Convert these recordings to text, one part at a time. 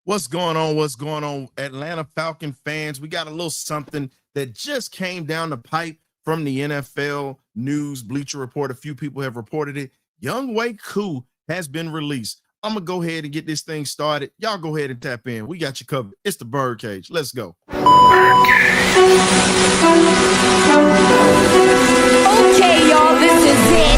What's going on? What's going on, Atlanta Falcon fans? We got a little something that just came down the pipe from the NFL News Bleacher Report. A few people have reported it. Younghoe Koo has been released. I'm going to go ahead and get this thing started. Y'all go ahead and tap in. We got you covered. It's the Birdcage. Let's go. Okay, y'all, this is it.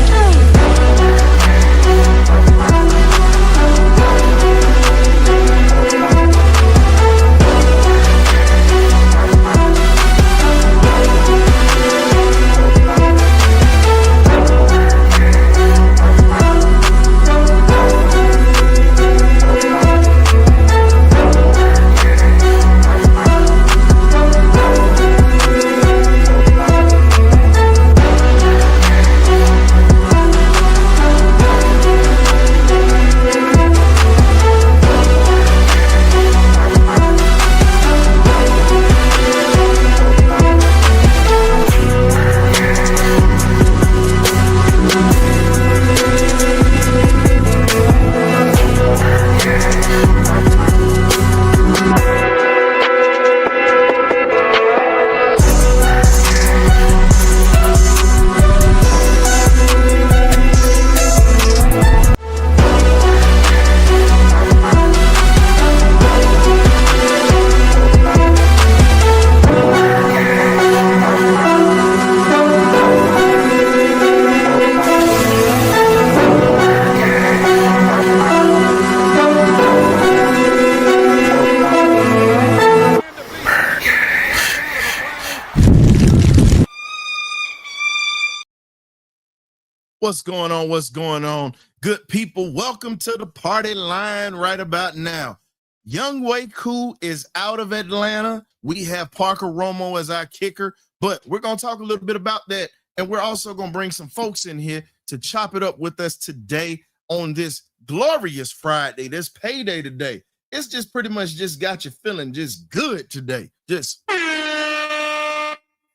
What's going on? What's going on? Good people, welcome to the party line right about now. Younghoe Koo is out of Atlanta. We have Parker Romo as our kicker, but we're going to talk a little bit about that, and we're also going to bring some folks in here to chop it up with us today on this glorious Friday, this payday today. It's just pretty much just got you feeling just good today. Just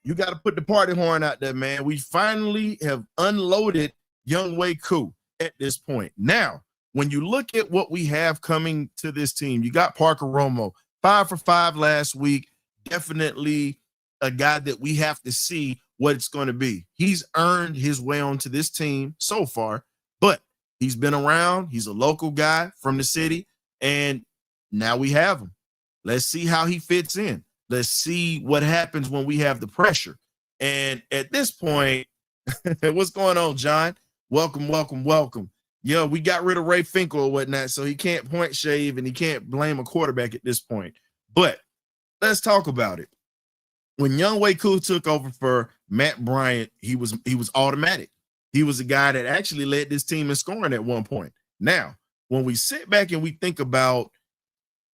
you got to put the party horn out there, man. We finally have unloaded Younghoe Koo at this point. Now, when you look at what we have coming to this team, you got Parker Romo, 5 for 5 last week. Definitely a guy that we have to see what it's going to be. He's earned his way onto this team so far, but he's been around. He's a local guy from the city, and now we have him. Let's see how he fits in. Let's see what happens when we have the pressure. And at this point, what's going on, John? Welcome. Yeah, we got rid of Ray Finkel or whatnot, so he can't point shave and he can't blame a quarterback at this point. But let's talk about it. When Younghoe Koo took over for Matt Bryant, he was automatic. He was a guy that actually led this team in scoring at one point. Now, when we sit back and we think about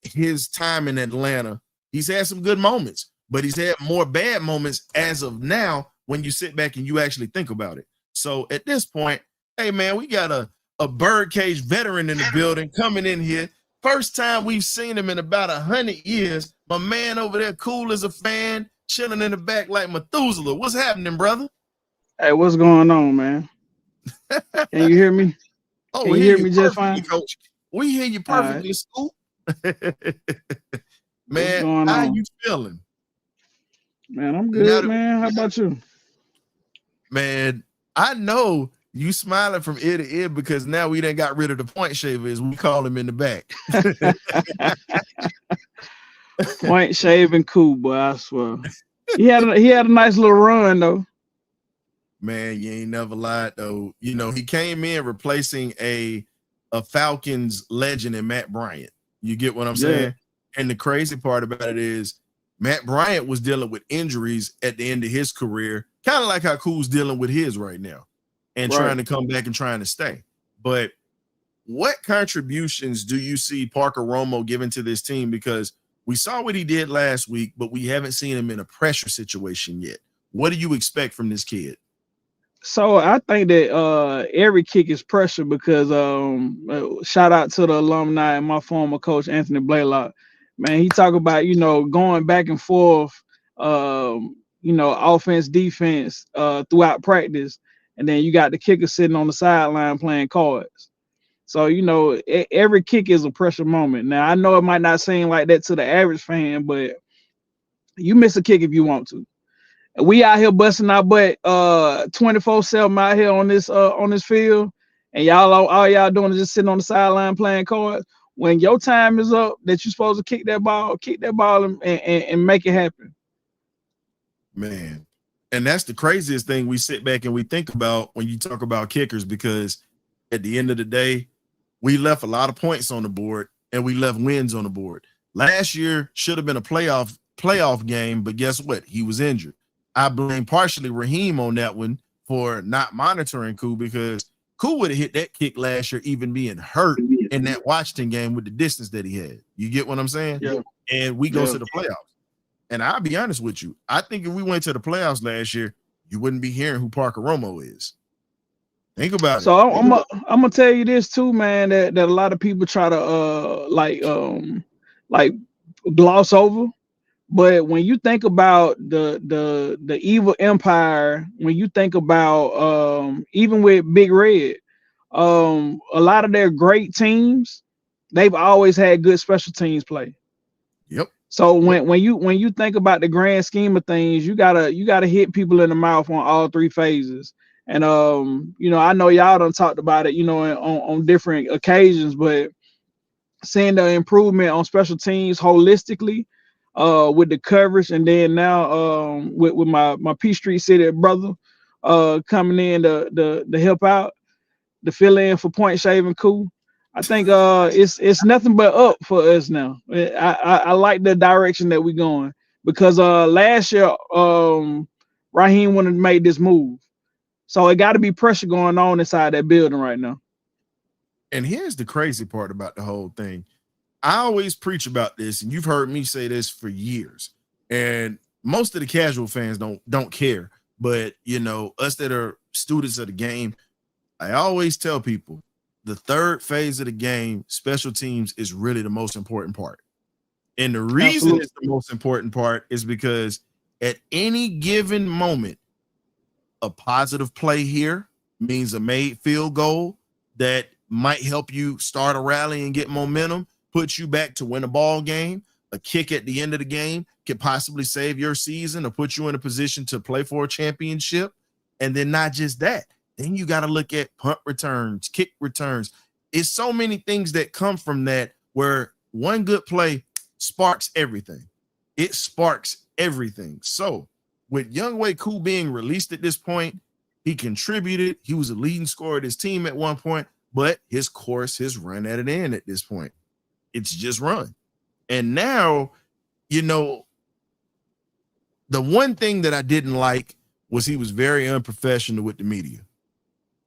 his time in Atlanta, he's had some good moments, but he's had more bad moments as of now when you sit back and you actually think about it. So at this point, hey, man, we got a Birdcage veteran in the building coming in here. First time we've seen him in about 100 years. My man over there, cool as a fan, chilling in the back like Methuselah. What's happening, brother? Hey, what's going on, man? Can you hear me? Oh, Can you hear me just fine? Coach. We hear you perfectly, Scoop. Man, how you feeling? Man, I'm good, man. How about you? Man, I know you smiling from ear to ear because now we done got rid of the point shaver, as we call him in the back. Point shaving cool, boy, I swear. He had a nice little run though. Man, you ain't never lied though. You know, he came in replacing a Falcons legend in Matt Bryant. You get what I'm saying? And the crazy part about it is Matt Bryant was dealing with injuries at the end of his career, kind of like how Koo's dealing with his right now and trying to come back and trying to stay. But what contributions do you see Parker Romo giving to this team? Because we saw what he did last week, but we haven't seen him in a pressure situation yet. What do you expect from this kid? So I think that every kick is pressure because shout out to the alumni and my former coach Anthony Blaylock. Man, he talk about going back and forth, offense, defense throughout practice, and then you got the kicker sitting on the sideline playing cards. So, you know, every kick is a pressure moment. Now, I know it might not seem like that to the average fan, but you miss a kick if you want to. We out here busting our butt 24/7 out here on this field, and y'all all y'all doing is just sitting on the sideline playing cards. When your time is up that you're supposed to kick that ball and make it happen. Man. And that's the craziest thing we sit back and we think about when you talk about kickers, because at the end of the day, we left a lot of points on the board and we left wins on the board. Last year should have been a playoff game, but guess what? He was injured. I blame partially Raheem on that one for not monitoring Koo, because Koo would have hit that kick last year, even being hurt in that Washington game with the distance that he had. You get what I'm saying? Yeah. And we go to the playoffs. And I'll be honest with you, I think if we went to the playoffs last year, you wouldn't be hearing who Parker Romo is. Think about it. So I'm gonna tell you this too, man, that a lot of people try to like gloss over. But when you think about the evil empire, when you think about even with Big Red, a lot of their great teams, they've always had good special teams play. Yep. So when you think about the grand scheme of things, you gotta hit people in the mouth on all three phases. And you know, I know y'all done talked about it, you know, on different occasions, but seeing the improvement on special teams holistically, with the coverage, and then now with my P Street City brother coming in to help out, to fill in for Point Shaving Koo. I think it's nothing but up for us now. I like the direction that we're going, because last year Raheem wouldn't have made this move. So it got to be pressure going on inside that building right now. And here's the crazy part about the whole thing. I always preach about this, and you've heard me say this for years. And most of the casual fans don't care. But, you know, us that are students of the game, I always tell people the third phase of the game, special teams, is really the most important part. And the reason it's the most important part is because at any given moment, a positive play here means a made field goal that might help you start a rally and get momentum, put you back to win a ball game. A kick at the end of the game could possibly save your season or put you in a position to play for a championship. And then not just that, then you got to look at punt returns, kick returns. It's so many things that come from that, where one good play sparks everything. It sparks everything. So with Younghoe Koo being released at this point, he contributed. He was a leading scorer of his team at one point, but his course has run at an end at this point. It's just run. And now, you know, the one thing that I didn't like was he was very unprofessional with the media.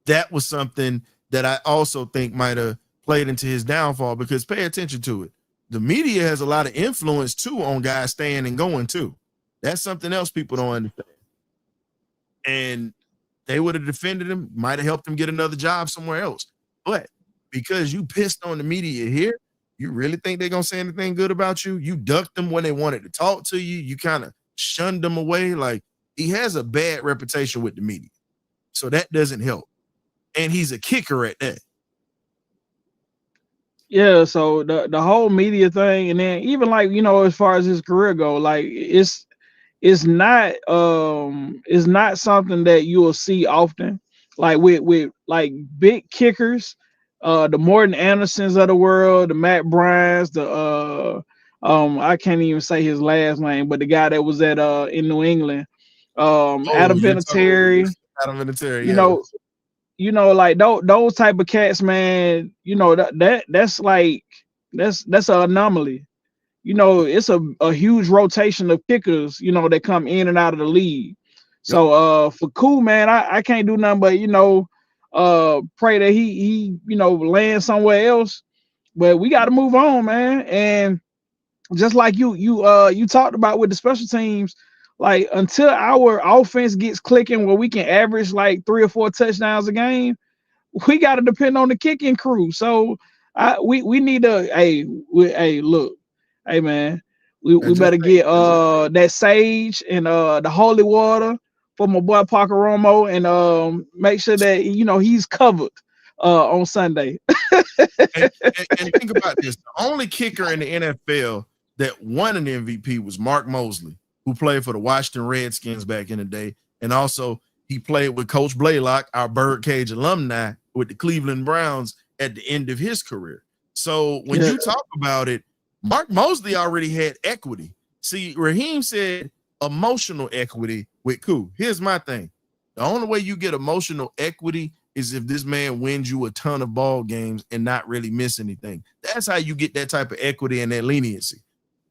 That was something that I also think might have played into his downfall, because pay attention to it. The media has a lot of influence too on guys staying and going too. That's something else people don't understand. And they would have defended him, might have helped him get another job somewhere else. But because you pissed on the media here, you really think they're going to say anything good about you? You ducked them when they wanted to talk to you. You kind of shunned them away. Like, he has a bad reputation with the media. So that doesn't help. And he's a kicker at that. Yeah, so the whole media thing, and then even like, you know, as far as his career go, like it's not something that you will see often. Like with like big kickers, the Morton Andersons of the world, the Matt Bryans, the I can't even say his last name, but the guy that was at in New England, Adam Vinatieri, you know, like those type of cats, man, you know, that's like that's an anomaly. You know, it's a huge rotation of kickers, you know, that come in and out of the league. So for Koo, man, I can't do nothing but, you know, pray that he you know, land somewhere else. But we got to move on, man. And just like you talked about with the special teams, like until our offense gets clicking where we can average like 3 or 4 touchdowns a game, we got to depend on the kicking crew. So we need to, look, hey man, we better get that sage and the holy water for my boy Parker Romo, and make sure that, you know, he's covered on Sunday. And think about this: the only kicker in the NFL that won an MVP was Mark Mosley, who played for the Washington Redskins back in the day, and also he played with Coach Blaylock, our Birdcage alumni, with the Cleveland Browns at the end of his career. So when you talk about it, Mark Mosley already had equity. See, Raheem said emotional equity with Koo. Here's my thing: the only way you get emotional equity is if this man wins you a ton of ball games and not really miss anything. That's how you get that type of equity and that leniency.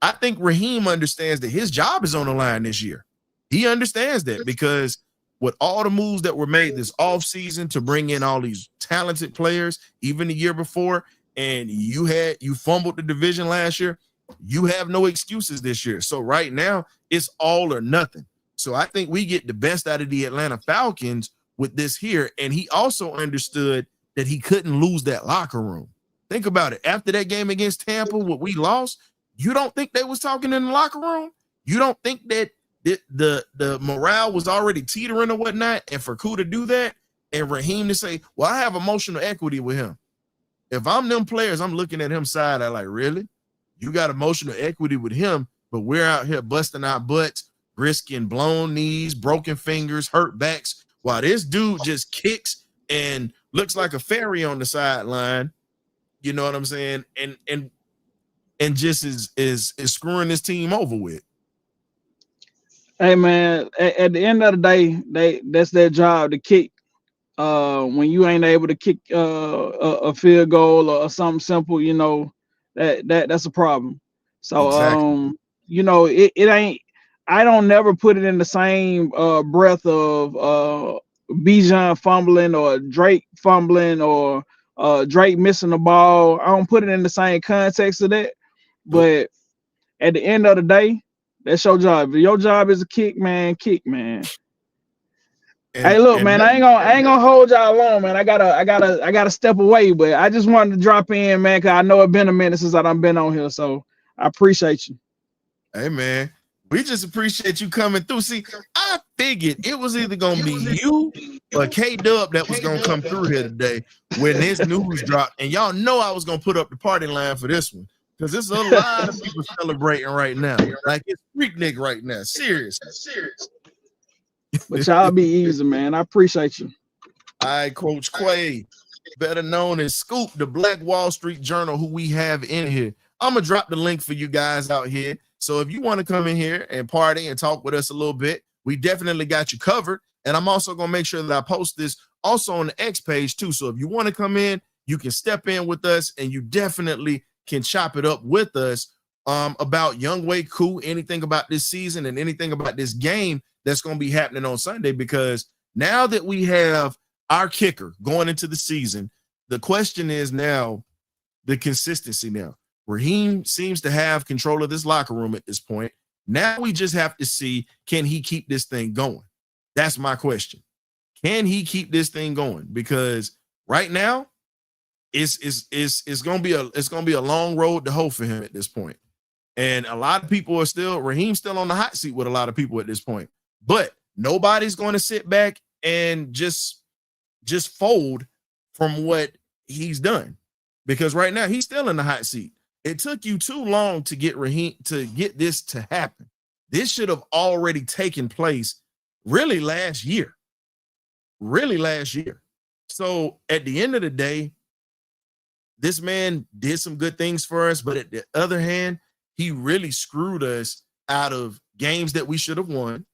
I think Raheem understands that his job is on the line this year. He understands that because with all the moves that were made this offseason to bring in all these talented players, even the year before, and you fumbled the division last year, you have no excuses this year. So right now, it's all or nothing. So I think we get the best out of the Atlanta Falcons with this here. And he also understood that he couldn't lose that locker room. Think about it. After that game against Tampa, what we lost, you don't think they was talking in the locker room? You don't think that the morale was already teetering or whatnot? And for Koo to do that and Raheem to say, well, I have emotional equity with him. If I'm them players, I'm looking at him side. I like, really? You got emotional equity with him, but we're out here busting our butts, risking blown knees, broken fingers, hurt backs, while this dude just kicks and looks like a fairy on the sideline. You know what I'm saying? And just is screwing this team over with. Hey man, at the end of the day, that's their job to kick. When you ain't able to kick a field goal or something simple, you know, that's a problem. So Exactly. you know, it ain't. I don't never put it in the same breath of Bijan fumbling or Drake fumbling or Drake missing the ball. I don't put it in the same context of that. But at the end of the day, that's your job. If your job is a kick, man, kick, man. Hey, look, man, I ain't gonna hold y'all long, man. I gotta step away, but I just wanted to drop in, man, because I know it's been a minute since I've been on here, so I appreciate you. Hey man, we just appreciate you coming through. See, I figured it was either gonna be you or K-Dub that was gonna come through here today when this news dropped. And y'all know I was gonna put up the party line for this one. Because there's a lot of people celebrating right now. Like it's Freaknik right now. Seriously. But y'all be easy, man. I appreciate you. All right, Coach Quay, better known as Scoop, the Black Wall Street Journal, who we have in here. I'm going to drop the link for you guys out here. So if you want to come in here and party and talk with us a little bit, we definitely got you covered. And I'm also going to make sure that I post this also on the X page too. So if you want to come in, you can step in with us and you definitely can chop it up with us about Younghoe Koo, anything about this season and anything about this game that's going to be happening on Sunday. Because now that we have our kicker going into the season, the question is now the consistency. Now Raheem seems to have control of this locker room at this point. Now we just have to see, can he keep this thing going? That's my question. Can he keep this thing going? Because right now, it's gonna be a long road to hoe for him at this point. And a lot of people are Raheem's still on the hot seat with a lot of people at this point. But nobody's going to sit back and just fold from what he's done. Because right now he's still in the hot seat. It took you too long to get Raheem to get this to happen. This should have already taken place really last year. So at the end of the day, this man did some good things for us, but at the other hand, he really screwed us out of games that we should have won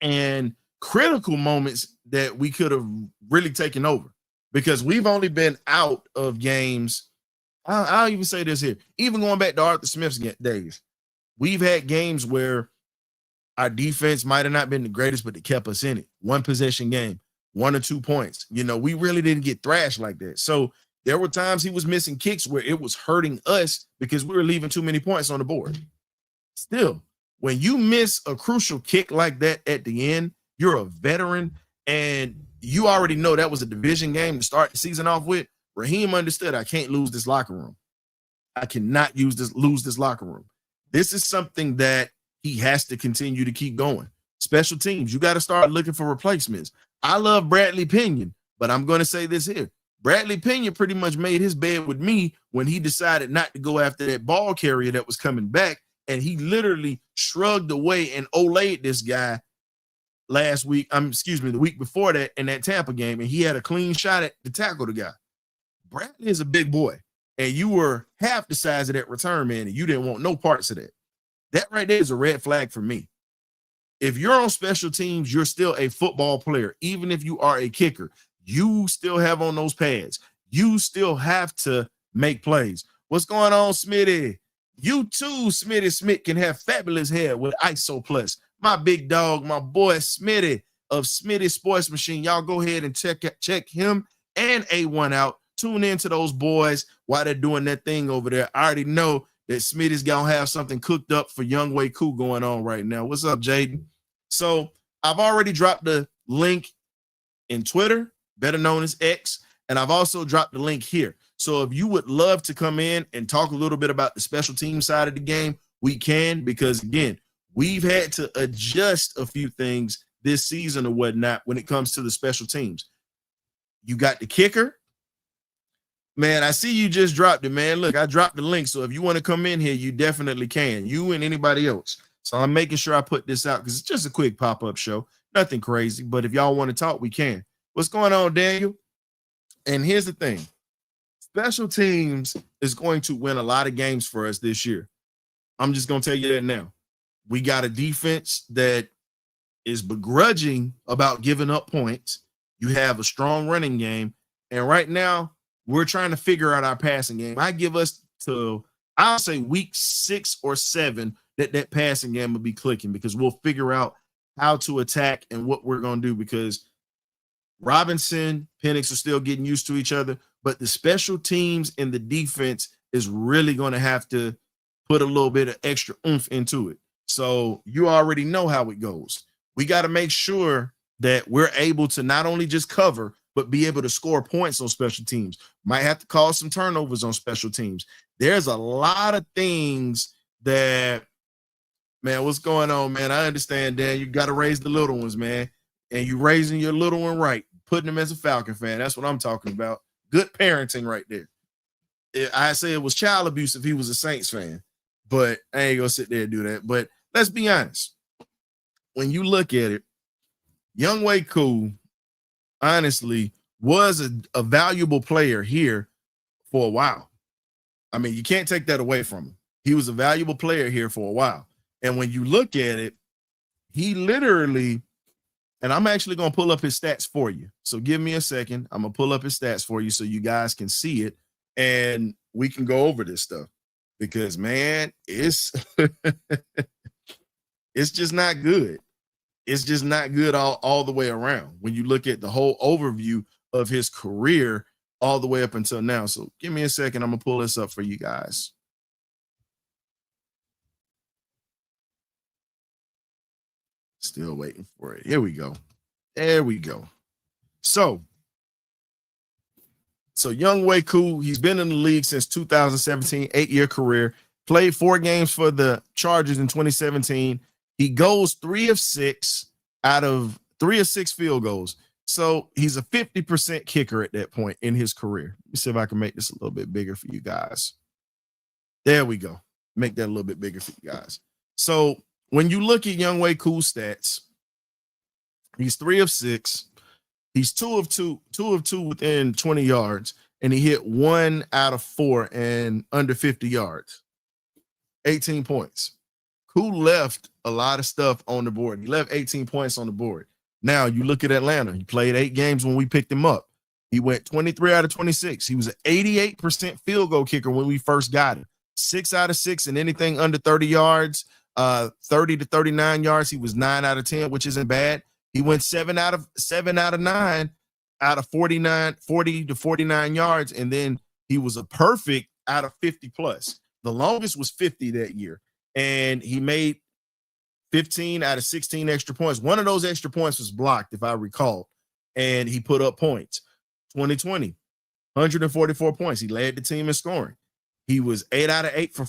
and critical moments that we could have really taken over, because we've only been out of games. I'll even say this here. Even going back to Arthur Smith's days, we've had games where our defense might have not been the greatest, but they kept us in it. One possession game, 1 or 2 points. You know, we really didn't get thrashed like that. So there were times he was missing kicks where it was hurting us because we were leaving too many points on the board. Still, when you miss a crucial kick like that at the end, you're a veteran, and you already know that was a division game to start the season off with. Raheem understood, I can't lose this locker room. I cannot lose this locker room. This is something that he has to continue to keep going. Special teams, you got to start looking for replacements. I love Bradley Pinion, but I'm going to say this here. Bradley Pena pretty much made his bed with me when he decided not to go after that ball carrier that was coming back. And he literally shrugged away and olayed this guy last week. The week before that in that Tampa game. And he had a clean shot at to tackle the guy. Bradley is a big boy. And you were half the size of that return man, and you didn't want no parts of that. That right there is a red flag for me. If you're on special teams, you're still a football player. Even if you are a kicker, you still have on those pads. You still have to make plays. What's going on, Smitty? You too, Smitty Smith, can have fabulous hair with ISO Plus. My big dog, my boy Smitty of Smitty Sports Machine. Y'all go ahead and check him and A1 out. Tune in to those boys while they're doing that thing over there. I already know that Smitty's going to have something cooked up for Younghoe Koo going on right now. What's up, Jaden? So I've already dropped the link in Twitter, better known as X, and I've also dropped the link here. So if you would love to come in and talk a little bit about the special team side of the game, we can, because again, we've had to adjust a few things this season or whatnot when it comes to the special teams. You got the kicker. Man, I see you just dropped it, man. Look, I dropped the link. So if you want to come in here, you definitely can. You and anybody else. So I'm making sure I put this out because it's just a quick pop-up show. Nothing crazy. But if y'all want to talk, we can. What's going on, Daniel? And here's the thing. Special teams is going to win a lot of games for us this year. I'm just going to tell you that now. We got a defense that is begrudging about giving up points. You have a strong running game. And right now, we're trying to figure out our passing game. I give us to, I'll say week 6 or 7, that passing game will be clicking because we'll figure out how to attack and what we're going to do because Robinson, Penix are still getting used to each other, but the special teams and the defense is really going to have to put a little bit of extra oomph into it. So you already know how it goes. We got to make sure that we're able to not only just cover, but be able to score points on special teams. Might have to cause some turnovers on special teams. There's a lot of things that, man, what's going on, man? I understand, Dan. You got to raise the little ones, man. And you raising your little one right, putting him as a Falcon fan. That's what I'm talking about. Good parenting right there. I say it was child abuse if he was a Saints fan, but I ain't going to sit there and do that. But let's be honest. When you look at it, Younghoe Koo, honestly, was a valuable player here for a while. I mean, you can't take that away from him. He was a valuable player here for a while. And when you look at it, he literally, and I'm actually going to pull up his stats for you. So give me a second. I'm going to pull up his stats for you so you guys can see it and we can go over this stuff because, man, it's it's just not good. It's just not good all the way around when you look at the whole overview of his career all the way up until now. So give me a second. I'm going to pull this up for you guys. Still waiting for it. Here we go. There we go. So Younghoe Koo, he's been in the league since 2017, 8-year career, played 4 games for the Chargers in 2017. He goes 3 of 6 out of 3 of 6 field goals. So he's a 50% kicker at that point in his career. Let me see if I can make this a little bit bigger for you guys. There we go. Make that a little bit bigger for you guys. So when you look at Younghoe Koo's stats, he's 3 of 6. He's 2 of 2 within 20 yards, and he hit 1 out of 4 and under 50 yards. 18 points. Koo left a lot of stuff on the board. He left 18 points on the board. Now you look at Atlanta. He played 8 games when we picked him up. He went 23 out of 26. He was an 88% field goal kicker when we first got him. 6 out of 6 and anything under 30 yards, 30 to 39 yards. He was 9 out of 10, which isn't bad. He went 7 out of 9 out of 40 to 49 yards. And then he was a perfect out of 50 plus. The longest was 50 that year. And he made 15 out of 16 extra points. One of those extra points was blocked, if I recall. And he put up points. 2020, 144 points. He led the team in scoring. He was 8 out of 8 from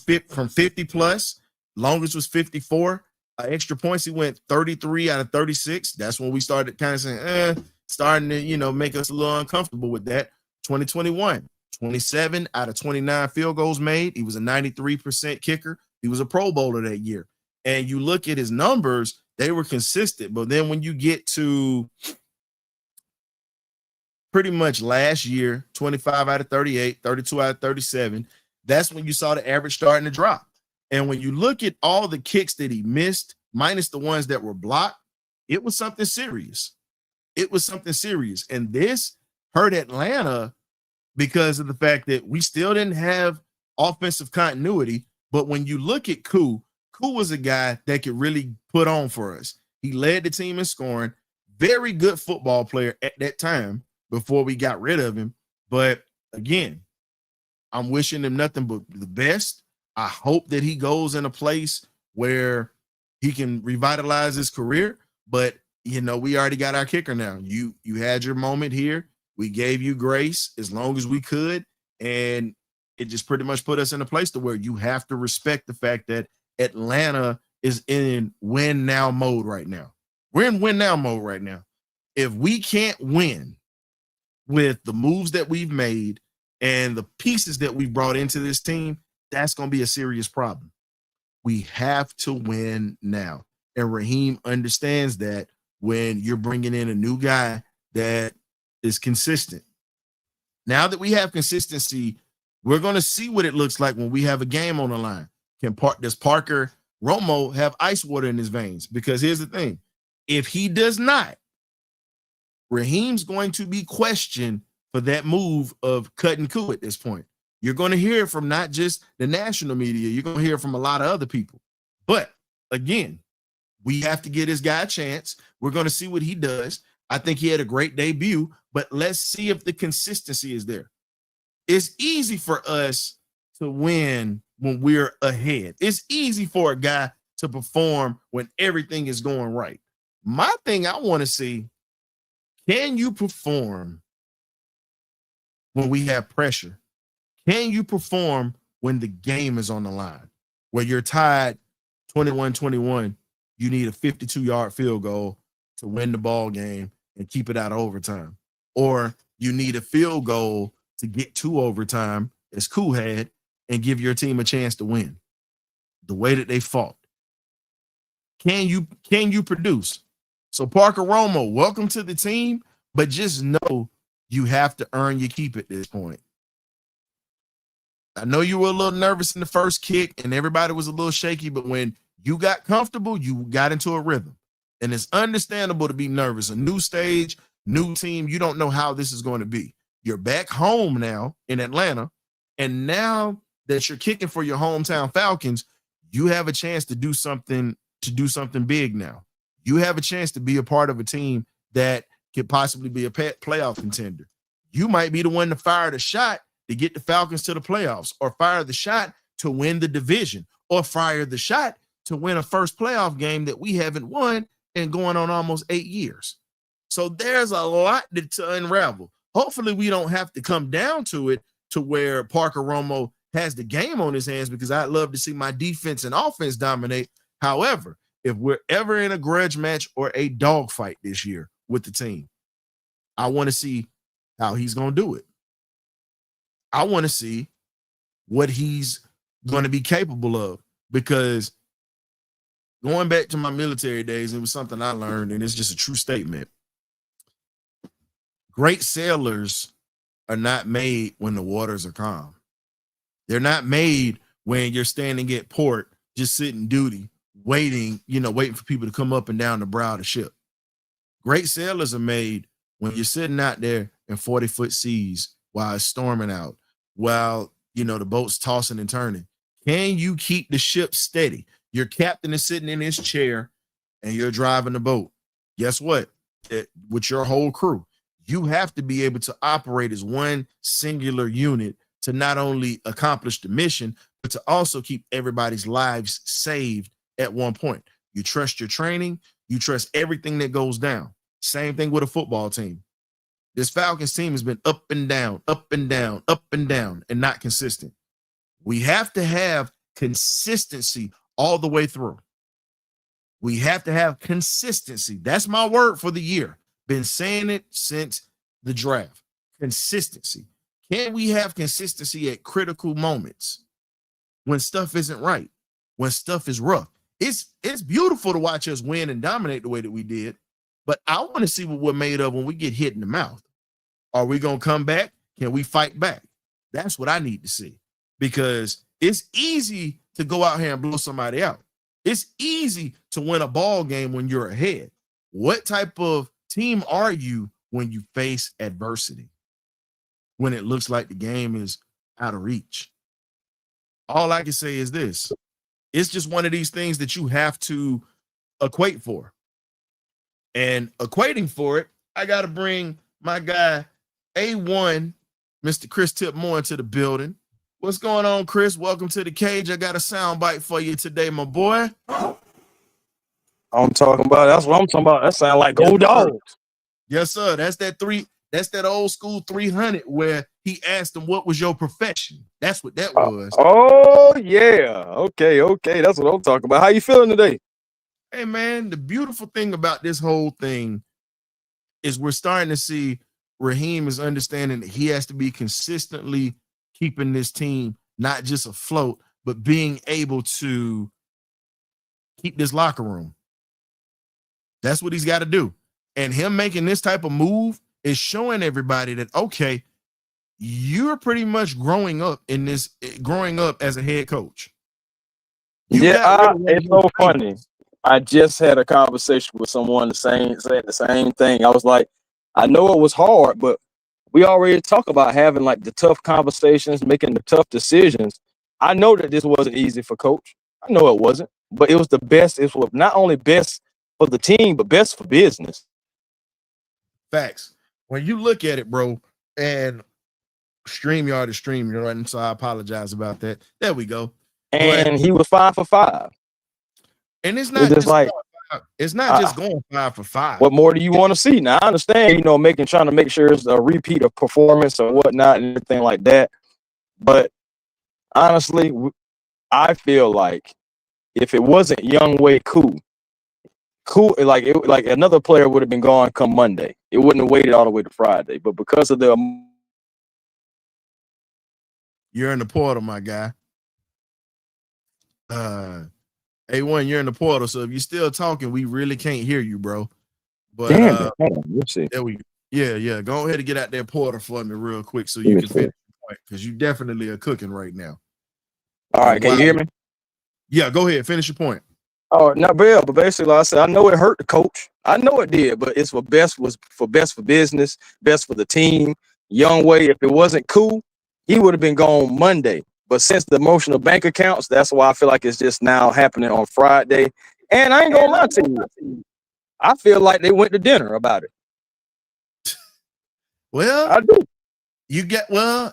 50 plus. Longest was 54. Extra points, he went 33 out of 36. That's when we started kind of saying, starting to, make us a little uncomfortable with that. 2021, 27 out of 29 field goals made. He was a 93% kicker. He was a Pro Bowler that year. And you look at his numbers, they were consistent. But then when you get to pretty much last year, 25 out of 38, 32 out of 37, that's when you saw the average starting to drop. And when you look at all the kicks that he missed, minus the ones that were blocked, it was something serious. It was something serious. And this hurt Atlanta because of the fact that we still didn't have offensive continuity. But when you look at Koo was a guy that could really put on for us. He led the team in scoring, very good football player at that time before we got rid of him. But again, I'm wishing him nothing but the best. I hope that he goes in a place where he can revitalize his career. But, you know, we already got our kicker now. You had your moment here. We gave you grace as long as we could. And it just pretty much put us in a place to where you have to respect the fact that Atlanta is in win now mode right now. We're in win now mode right now. If we can't win with the moves that we've made and the pieces that we brought into this team, that's going to be a serious problem. We have to win now. And Raheem understands that when you're bringing in a new guy that is consistent. Now that we have consistency, we're going to see what it looks like when we have a game on the line. Does Parker Romo have ice water in his veins? Because here's the thing. If he does not, Raheem's going to be questioned for that move of cutting Koo at this point. You're going to hear from not just the national media. You're going to hear from a lot of other people. But again, we have to give this guy a chance. We're going to see what he does. I think he had a great debut, but let's see if the consistency is there. It's easy for us to win when we're ahead. It's easy for a guy to perform when everything is going right. My thing I want to see, can you perform when we have pressure? Can you perform when the game is on the line? Where you're tied 21-21, you need a 52-yard field goal to win the ball game and keep it out of overtime. Or you need a field goal to get to overtime, as Koo had, and give your team a chance to win. The way that they fought. Can you produce? So Parker Romo, welcome to the team, but just know you have to earn your keep at this point. I know you were a little nervous in the first kick and everybody was a little shaky, but when you got comfortable, you got into a rhythm. And it's understandable to be nervous. A new stage, new team, you don't know how this is going to be. You're back home now in Atlanta, and now that you're kicking for your hometown Falcons, you have a chance to do something big now. You have a chance to be a part of a team that could possibly be a playoff contender. You might be the one to fire the shot to get the Falcons to the playoffs, or fire the shot to win the division, or fire the shot to win a first playoff game that we haven't won in going on almost 8 years. So there's a lot to unravel. Hopefully we don't have to come down to it to where Parker Romo has the game on his hands, because I'd love to see my defense and offense dominate. However, if we're ever in a grudge match or a dogfight this year with the team, I want to see how he's going to do it. I want to see what he's going to be capable of, because going back to my military days, it was something I learned, and it's just a true statement. Great sailors are not made when the waters are calm. They're not made when you're standing at port, just sitting duty, waiting for people to come up and down the brow of the ship. Great sailors are made when you're sitting out there in 40-foot seas while it's storming out, while, the boat's tossing and turning. Can you keep the ship steady? Your captain is sitting in his chair and you're driving the boat. Guess what? With your whole crew, you have to be able to operate as one singular unit to not only accomplish the mission, but to also keep everybody's lives saved at one point. You trust your training. You trust everything that goes down. Same thing with a football team. This Falcons team has been up and down, up and down, up and down, and not consistent. We have to have consistency all the way through. We have to have consistency. That's my word for the year. Been saying it since the draft. Consistency. Can we have consistency at critical moments when stuff isn't right, when stuff is rough? It's beautiful to watch us win and dominate the way that we did, but I want to see what we're made of when we get hit in the mouth. Are we going to come back? Can we fight back? That's what I need to see, because it's easy to go out here and blow somebody out. It's easy to win a ball game when you're ahead. What type of team are you when you face adversity? When it looks like the game is out of reach? All I can say is this. It's just one of these things that you have to equate for. And equating for it, I got to bring my guy, A1, Mr. Chris Tipmore, into the building. What's going on, Chris? Welcome to the cage. I got a sound bite for you today, my boy. I'm talking about. That's what I'm talking about. That sound like Go Dogs. Yes, sir. That's that old school 300 where he asked him, what was your profession? That's what that was. Oh, yeah. Okay. That's what I'm talking about. How you feeling today? Hey, man, the beautiful thing about this whole thing is we're starting to see Raheem is understanding that he has to be consistently keeping this team not just afloat, but being able to keep this locker room. That's what he's got to do. And him making this type of move is showing everybody that, okay, you're pretty much growing up as a head coach. It's so funny. I just had a conversation with someone saying the same thing. I was like, I know it was hard, but we already talk about having like the tough conversations, making the tough decisions. I know that this wasn't easy for Coach. I know it wasn't, but it was the best. It was not only best for the team, but best for business. Facts. When you look at it, bro, and StreamYard is StreamYard, and so I apologize about that. There we go. And he was 5 for 5. And it's not just like just going 5 for 5. What more do you want to see? Now I understand, trying to make sure it's a repeat of performance or whatnot and everything like that. But honestly, I feel like if it wasn't Younghoe Koo, like another player would have been gone come Monday. It wouldn't have waited all the way to Friday. But because of you're in the portal, my guy. A1, you're in the portal. So if you're still talking, we really can't hear you, bro. But damn, let's see. There we go. Yeah. Go ahead and get out that portal for me real quick so you can finish the point, because you definitely are cooking right now. All right, can you hear me? Yeah, go ahead, finish your point. Oh, not bad, but basically, like I said, I know it hurt the coach. I know it did, but it's best for business, best for the team. Younghoe, if it wasn't cool, he would have been gone Monday. But since the emotional bank accounts, that's why I feel like it's just now happening on Friday. And I ain't gonna lie to you, I feel like they went to dinner about it. Well, I do.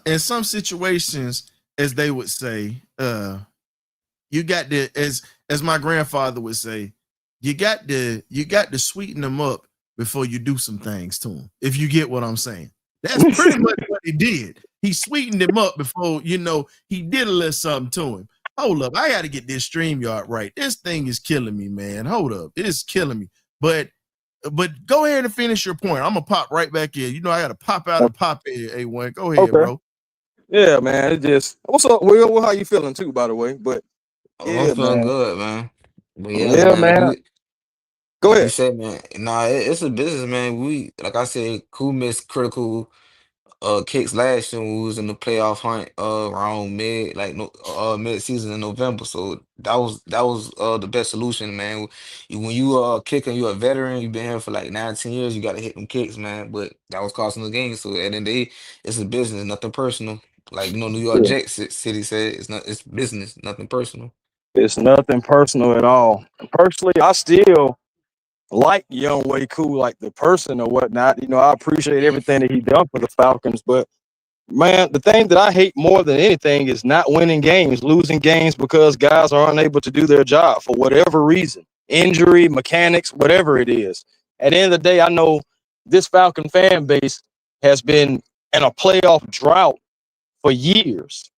In some situations, as they would say, you got to, as my grandfather would say, you got to sweeten them up before you do some things to them. If you get what I'm saying, that's pretty much what he did. He sweetened him up before, he did a little something to him. Hold up, I got to get this StreamYard right. This thing is killing me, man. Hold up, it's killing me. But go ahead and finish your point. I'm gonna pop right back in. I got to pop out and pop in. A1, go ahead, bro. Yeah, man. It just what's up, Will? How you feeling too, by the way? But I'm feeling good, man. But man. Go ahead. You said, man, it's a business, man. We, like I said, Koo missed critical kicks last year when we was in the playoff hunt around mid season in November. So that was the best solution, man. When you kicking, you're a veteran, you've been here for like 19 years, you gotta hit them kicks, man. But that was costing the game. So at the end of the day, it's a business, nothing personal. Like New York Jets City said, it's business, nothing personal. It's nothing personal at all. Personally, I still like Younghoe Koo, like the person or whatnot. I appreciate everything that he done for the Falcons, but man, the thing that I hate more than anything is not winning games, losing games because guys are unable to do their job for whatever reason, injury, mechanics, whatever it is. At the end of the day, I know this Falcon fan base has been in a playoff drought for years.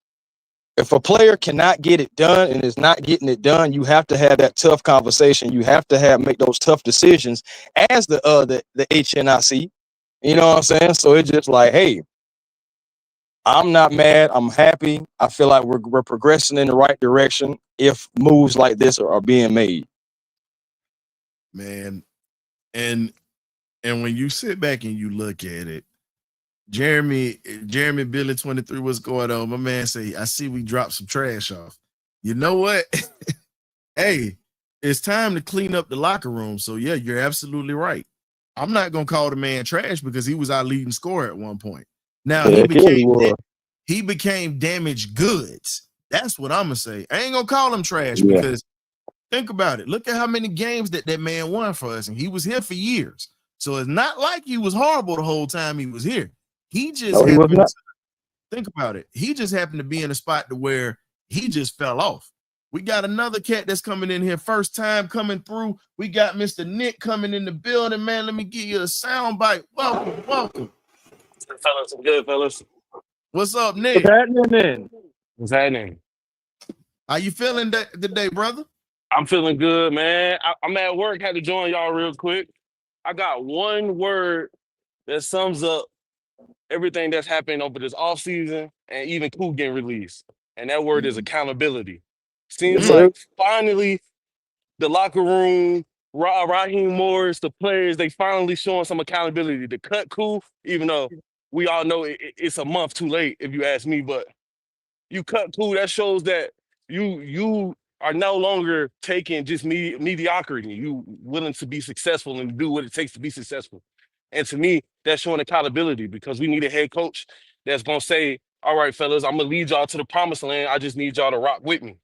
If a player cannot get it done and is not getting it done, you have to have that tough conversation. You have to make those tough decisions as the HNIC. You know what I'm saying? So it's just like, hey, I'm not mad. I'm happy. I feel like we're progressing in the right direction if moves like this are being made. Man. And when you sit back and you look at it, Jeremy Billy 23, what's going on? My man say, I see we dropped some trash off. You know what? Hey, it's time to clean up the locker room. So yeah, you're absolutely right. I'm not gonna call the man trash because he was our leading scorer at one point. Now Heck yeah, he was. he became damaged goods. That's what I'm gonna say. I ain't gonna call him trash Yeah. because think about it. Look at how many games that man won for us, and he was here for years. So it's not like he was horrible the whole time he was here. He just No, he was happened not. to think about it. He just happened to be in a spot to where he just fell off. We got another cat that's coming in here, first time coming through. We got Mr. Nick coming in the building, man. Let me give you a sound bite. Welcome, welcome. Fellas, I'm good, fellas. What's up, Nick? What's happening then? What's happening? How you feeling today, brother? I'm feeling good, man. I'm at work, had to join y'all real quick. I got one word that sums up everything that's happened over this offseason and even Koo getting released. And that word is accountability. Yes, Seems Mm. sir. like finally the locker room, Raheem Morris, the players, they finally showing some accountability to cut Koo, even though we all know it's a month too late, if you ask me, but you cut Koo, that shows that you are no longer taking just mediocrity. You willing to be successful and do what it takes to be successful. And to me, that's showing accountability because we need a head coach that's gonna say, all right, fellas, I'm gonna lead y'all to the promised land. I just need y'all to rock with me.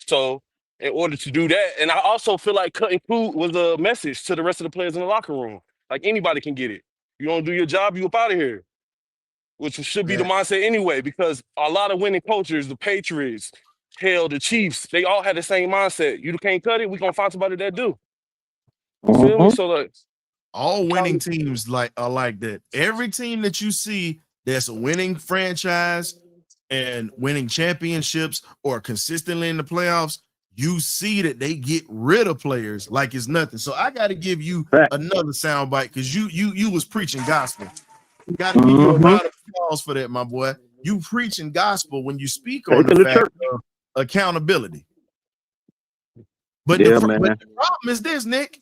So in order to do that, and I also feel like cutting Koo was a message to the rest of the players in the locker room. Like anybody can get it. You don't do your job, you up out of here, which should be the Yeah. mindset anyway, because a lot of winning cultures, the Patriots, hell, the Chiefs, they all had the same mindset. You can't cut it, we gonna find somebody that do. You feel me? Mhm. So like, All winning count- teams are like that. Every team that you see that's a winning franchise and winning championships or consistently in the playoffs, you see that they get rid of players like it's nothing. So I got to give you Fact. another soundbite because you was preaching gospel. Got to give you a Mhm. round of applause for that, my boy. You preaching gospel when you speak on the Taking the fact church. of accountability. But Yeah, but man. the problem is this, Nick.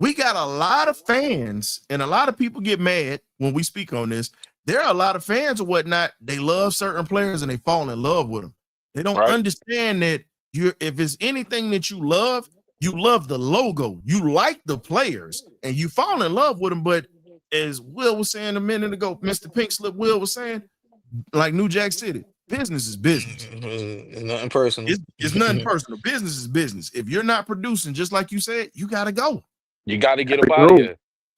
We got a lot of fans, and a lot of people get mad when we speak on this. There are a lot of fans or whatnot. They love certain players and they fall in love with them. They don't right? understand that if it's anything that you love the logo, you like the players, and you fall in love with them. But as Will was saying a minute ago, Mr. Pink Slip Will was saying, like New Jack City, business is business. It's nothing personal. It's nothing personal. Business is business. If you're not producing, just like you said, you got to go. You gotta get up Gotta out of go. here.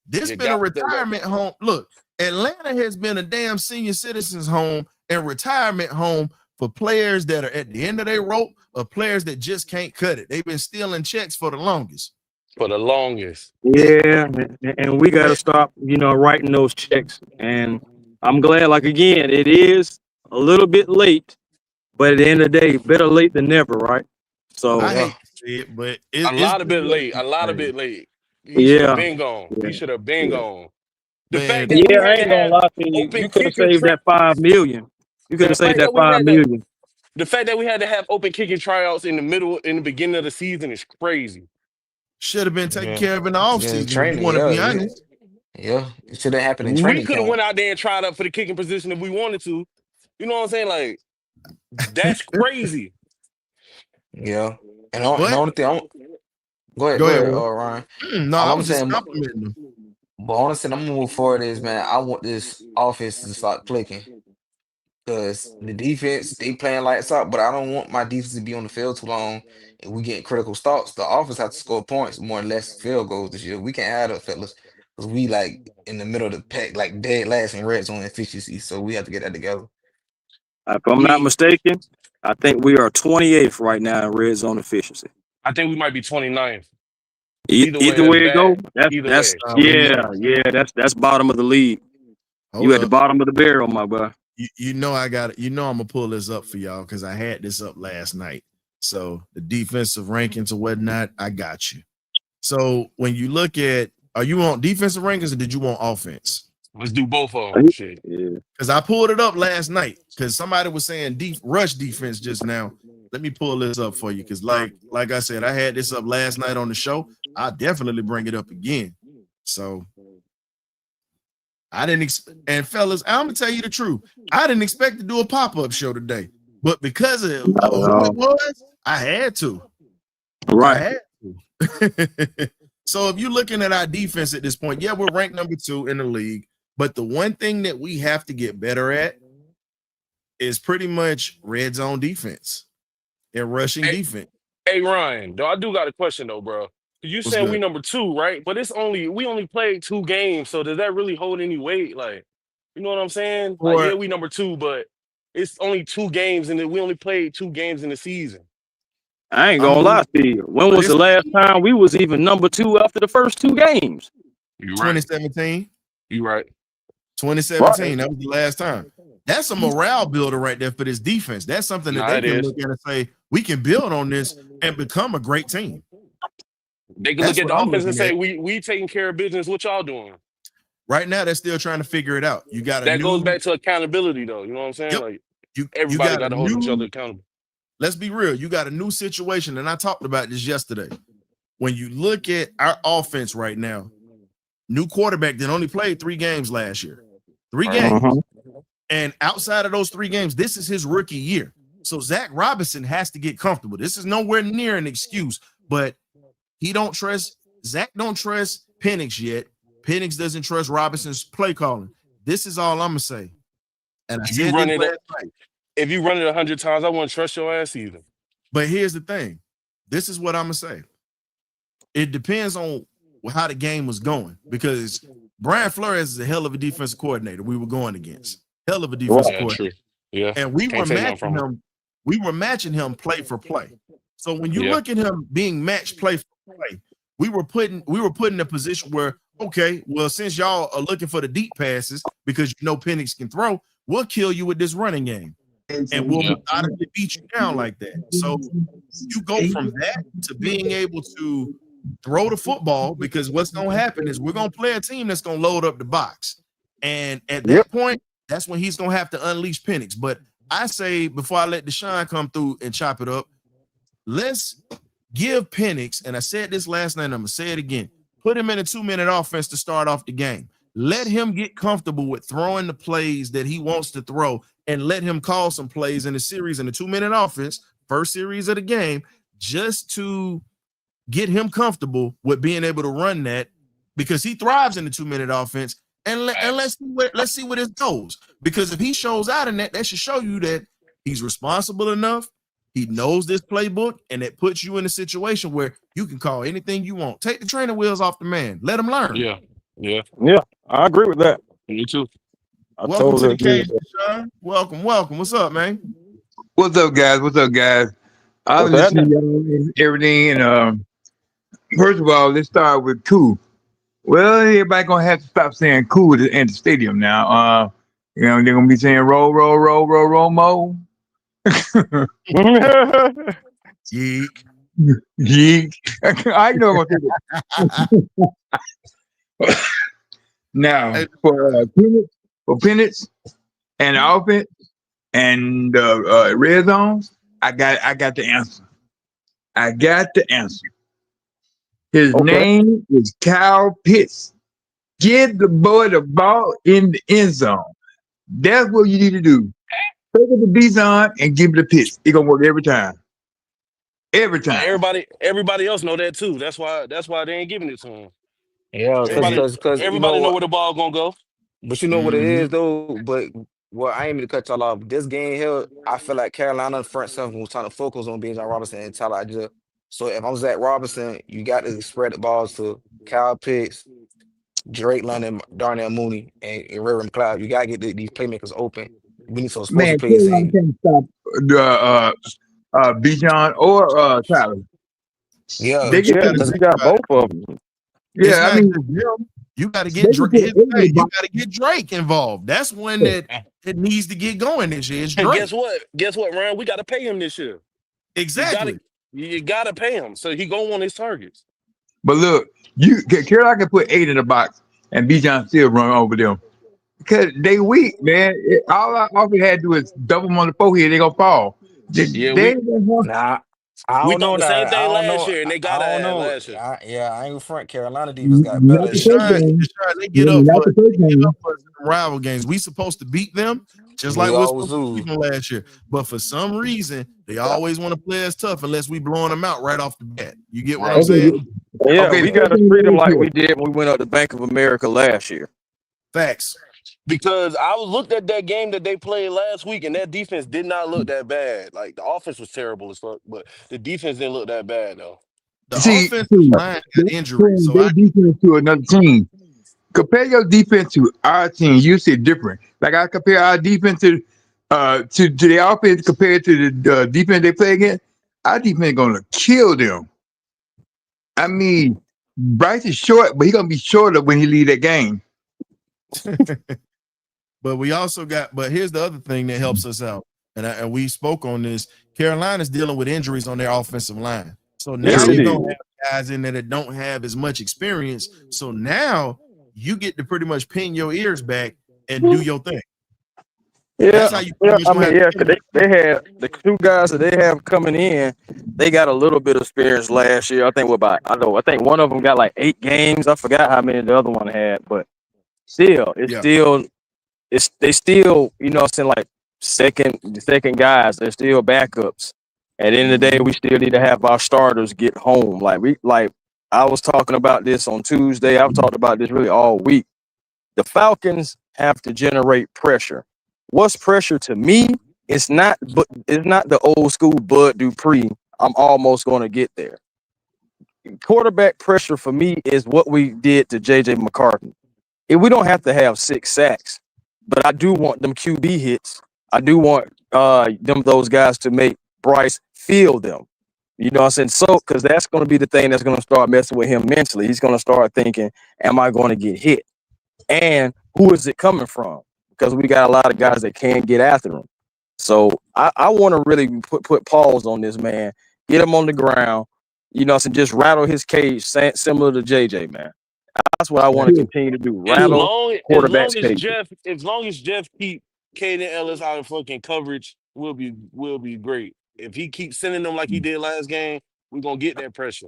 This You been a got to go. retirement home. Look, Atlanta has been a damn senior citizens home and retirement home for players that are at the end of their rope or players that just can't cut it. They've been stealing checks for the longest. For the longest. Yeah, and we got to But stop, writing those checks. And I'm glad, like again, it is a little bit late, but at the end of the day, better late than never, right? I So, Yeah. hate to say it, but A it's lot of just bit what late. it A lot of is, bit late. He should have yeah, been gone. yeah, He should have been yeah. gone. The fact man. that we Yeah, I had to ain't gonna have lie to you. open You could have kicker saved try that 5 million. You could the have saved fact that that we five had to million. the fact that we had to have open kicking tryouts in the beginning of the season is crazy. Should have been taken Yeah. care of in the Yeah. offseason, if you Training. want to Yeah. be Yeah. honest. Yeah. It should have happened in We training could have camp. went out there and tried up for the kicking position if we wanted to. You know what I'm saying? Like, that's crazy. Yeah. And the But only thing go go ahead, ahead, Will. Ryan. No, All I I'm was just saying, complimenting them. but honestly, I'm gonna move forward is, man, I want this offense to start clicking. Because the defense, they playing lights out, but I don't want my defense to be on the field too long and we get critical stops. The offense have to score points more or less field goals this year. We can't add up, fellas. Because we like in the middle of the pack, like dead last in red zone efficiency. So we have to get that together. If I'm not We mistaken, I think we are 28th right now in red zone efficiency. I think we might be 29th. Either way, Either that's way it go, bad. Either that's way. We know. that's bottom of the league. You Hold at the up. bottom of the barrel, my boy. You know I got it. You know I'm gonna pull this up for y'all because I had this up last night. So the defensive rankings or whatnot, I got you. So when you look at, are you on defensive rankings or did you want offense? Let's do both of them. Shit. Yeah. Because I pulled it up last night because somebody was saying rush defense just now. Let me pull this up for you because, like I said, I had this up last night on the show. I'll definitely bring it up again. So I didn't and fellas, I'm gonna tell you the truth. I didn't expect to do a pop-up show today, but because of who it was, I had to. Right. I had to. So if you're looking at our defense at this point, yeah, we're ranked number 2 in the league, but the one thing that we have to get better at is pretty much red zone defense and rushing defense. Hey Ryan, though I do got a question though, bro. You What's saying we good? number 2, right? But we only played 2 games, so does that really hold any weight? Like, you know what I'm saying? Like, yeah, we number 2, but it's only 2 games, and we only played 2 games in the season. I ain't gonna lie to you. When was the last time we was even number 2 after the first 2 games? You right. 2017. You right. 2017. Right. That was the last time. That's a morale builder right there for this defense. That's something that they can look at and say, we can build on this and become a great team. They can look at the offense and say, we taking care of business. What y'all doing? Right now, they're still trying to figure it out. You got that goes back to accountability, though. You know what I'm saying? Yep. Like, everybody got to hold each other accountable. Let's be real. You got a new situation, and I talked about this yesterday. When you look at our offense right now, new quarterback that only played 3 games last year. 3 games. And outside of those 3 games, this is his rookie year. So Zach Robinson has to get comfortable. This is nowhere near an excuse, but Zach don't trust Penix yet. Penix doesn't trust Robinson's play calling. This is all I'm gonna say. And if you run it 100 times, I wouldn't trust your ass either. But here's the thing. This is what I'm gonna say. It depends on how the game was going, because Brian Flores is a hell of a defensive coordinator we were going against. Hell of a defensive coordinator. Yeah. And we were matching him play for play. So when you look at him being matched play for play, we were put in a position where, okay, well, since y'all are looking for the deep passes because you know Penix can throw, we'll kill you with this running game. And we'll methodically beat you down like that. So you go from that to being able to throw the football, because what's going to happen is we're going to play a team that's going to load up the box. And at that point, that's when he's going to have to unleash Penix. But I say, before I let Deshaun come through and chop it up, let's give Penix, and I said this last night, and I'm going to say it again, put him in a 2-minute offense to start off the game. Let him get comfortable with throwing the plays that he wants to throw, and let him call some plays in the series in the 2-minute offense, first series of the game, just to get him comfortable with being able to run that, because he thrives in the 2-minute offense. And let's see where this goes. Because if he shows out in that should show you that he's responsible enough. He knows this playbook, and it puts you in a situation where you can call anything you want. Take the training wheels off the man. Let him learn. Yeah. I agree with that. Me too. Welcome to the cage, Sean. Welcome. What's up, man? What's up, guys? I was listening to y'all and everything. And first of all, let's start with Koo. Well, everybody gonna have to stop saying Koo in the stadium now. They're gonna be saying roll, roll, roll, roll, roll, mo. Yeek. Yeek. I know what to do. Now, for Penix and the offense and red zones, I got the answer. His name is Kyle Pitts. Get the boy the ball in the end zone. That's what you need to do. Take it to Bijan and give it to Pitts. It's gonna work every time. Everybody else know that too. That's why they ain't giving it to him. Yeah, because everybody know where the ball gonna go. But you know what it is though. But I ain't mean to cut y'all off. This game here, I feel like Carolina front seven was trying to focus on Bijan Robinson and Tyler Adjia. So if I'm Zach Robinson, you got to spread the balls to Kyle Pitts, Drake London, Darnell Mooney, and Reverend McLeod. You gotta get these playmakers open. We need some explosive plays. Man, can't stop Bijan or Tyler. Yeah, because he got both of them. Yeah, I mean, you got to get Drake. You got to get Drake involved. That's one that it needs to get going this year. It's Drake. Guess what, Ryan? We got to pay him this year. Exactly. You got to pay him, so he go on his targets. But look, Carolina can put 8 in the box, and Bijan still run over them. because they weak, man. All our offense had to do is double them on the forehead, they gonna fall. Yeah, They ain't gonna Nah, I we don't thought know the same that. I thing don't last know. year, and they I got don't ass know. last year. I ain't front. Carolina defense got better not the this year. first Deshaun, game. Deshaun, Not the first they get up game. for us in the rival games. We supposed to beat them just like We we are always supposed to beat lose. them last year. But for some reason, they always want to play us tough unless we blowing them out right off the bat. You get what I'm Right. saying? Okay, Yeah, okay. we The first gotta game treat them last like year. we did when we went up to Bank of America last year. Facts. Because I looked at that game that they played last week, and that defense did not look that bad. Like the offense was terrible as fuck, but the defense didn't look that bad though. The See, offensive line got they injuries, comparing so their I defense to another team. Compare your defense to our team. You see it different. Like I compare our defense to the offense compared to the defense they play against. Our defense gonna kill them. I mean, Bryce is short, but he gonna be shorter when he leave that game. but we also got. But here's the other thing that helps us out, and we spoke on this. Carolina's dealing with injuries on their offensive line, so now Yes, True. it you're is. gonna have guys in there that don't have as much experience. So now you get to pretty much pin your ears back and do your thing. That's Yeah, how you yeah. pretty much I gonna mean, have to yeah, kill because they had the two guys that they have coming in. They got a little bit of experience last year. I think what about I think one of them got like 8 games. I forgot how many the other one had, but still, Yeah. it's they still what I'm saying, like second guys. They're still backups. At the end of the day, we still need to have our starters get home. Like I was talking about this on Tuesday. I've talked about this really all week. The Falcons have to generate pressure. What's pressure to me? It's not the old school Bud Dupree. I'm almost going to get there. Quarterback pressure for me is what we did to JJ McCarthy. We don't have to have 6 sacks, but I do want them QB hits. I do want those guys to make Bryce feel them. You know what I'm saying? So, because that's going to be the thing that's going to start messing with him mentally. He's going to start thinking, am I going to get hit? And who is it coming from? Because we got a lot of guys that can't get after him. So I want to really put pause on this man, get him on the ground, just rattle his cage, similar to JJ, man. That's what I want to True. continue to do. As True. Rattle long as quarterbacks' long as cages. Jeff keep Caden Ellis out of fucking coverage, will be great. If he keeps sending them like he did last game, we're gonna get that pressure.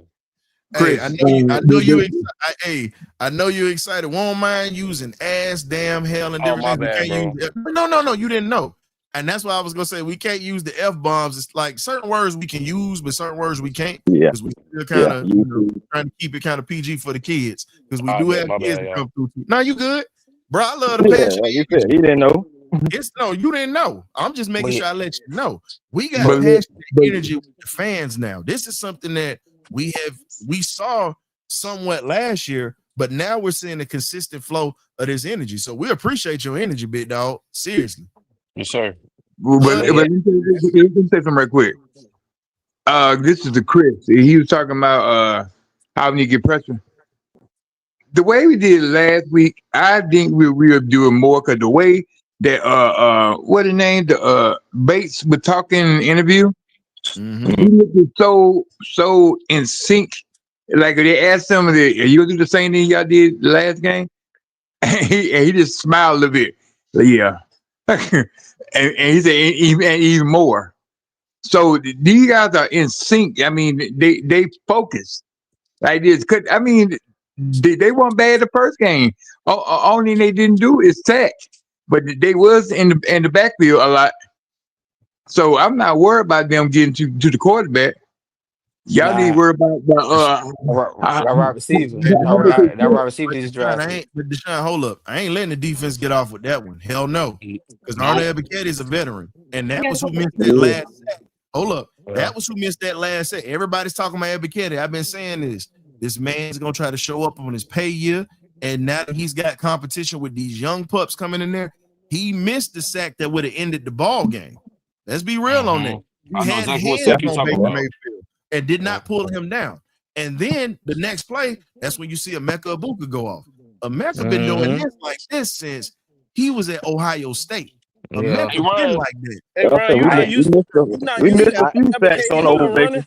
Hey, Chris, I know you excited. Hey, I know you excited. Won't mind using ass, damn, hell, and Oh different my things. We bad, can't use. bro. No. You didn't know, and that's why I was gonna say we can't use the f bombs. It's like certain words we can use, but certain words we can't Yeah, because we still kind yeah. of trying to keep it kind of PG for the kids because we All right, do man. have My kids bad, that y'all. come through. Now you good, bro? I love the Yeah, passion. like you said, he didn't know. It's no, you didn't know. I'm just making But sure I let you know. We got but but passion but and energy with the fans now. This is something that we saw somewhat last year, but now we're seeing a consistent flow of this energy. So we appreciate your energy, big dog. Seriously. Yes, sir. Love but yeah, let me say something right quick. This is the Chris. He was talking about how we need to get pressure. The way we did it last week, I think we'll do it more because the way that what the name the Bates was talking in the interview, Mm-hmm. he looked so in sync. Like they asked him, "Are you gonna do the same thing y'all did the last game?" And he just smiled a little bit. Like, yeah, and he said even more. So these guys are in sync. I mean, they focus like this. I mean, they weren't bad the first game. Only thing they didn't do is sack, but they was in the backfield a lot. So I'm not worried about them getting to the quarterback. Y'all need to nah, worry about the that wide receiver, Hey, how much they that cook. wide receiver but just Deshaun, drafted. hold up. I ain't letting the defense get off with that one. Hell no. Because Nope. Arnold Ebiketie is a veteran. And that was who missed that Yeah. last sack. Hold up. Yeah. That was who missed that last sack. Everybody's talking about Ebiketie. I've been saying this. This man's gonna try to show up on his pay year. And now that he's got competition with these young pups coming in there, he missed the sack that would have ended the ball game. Let's be real on that. He I know had exactly what hands sack you're on talking Baker about. Mayfield and did not pull him down. And then the next play, that's when you see Emeka Ibuka go off. Emeka been doing Mm-hmm. this like this since he was at Ohio State. Yeah, Hey Emeka been Ryan, like that. hey I Ryan, said you not I used you not we used missed to a I few sacks on advocating up old and Baker. running.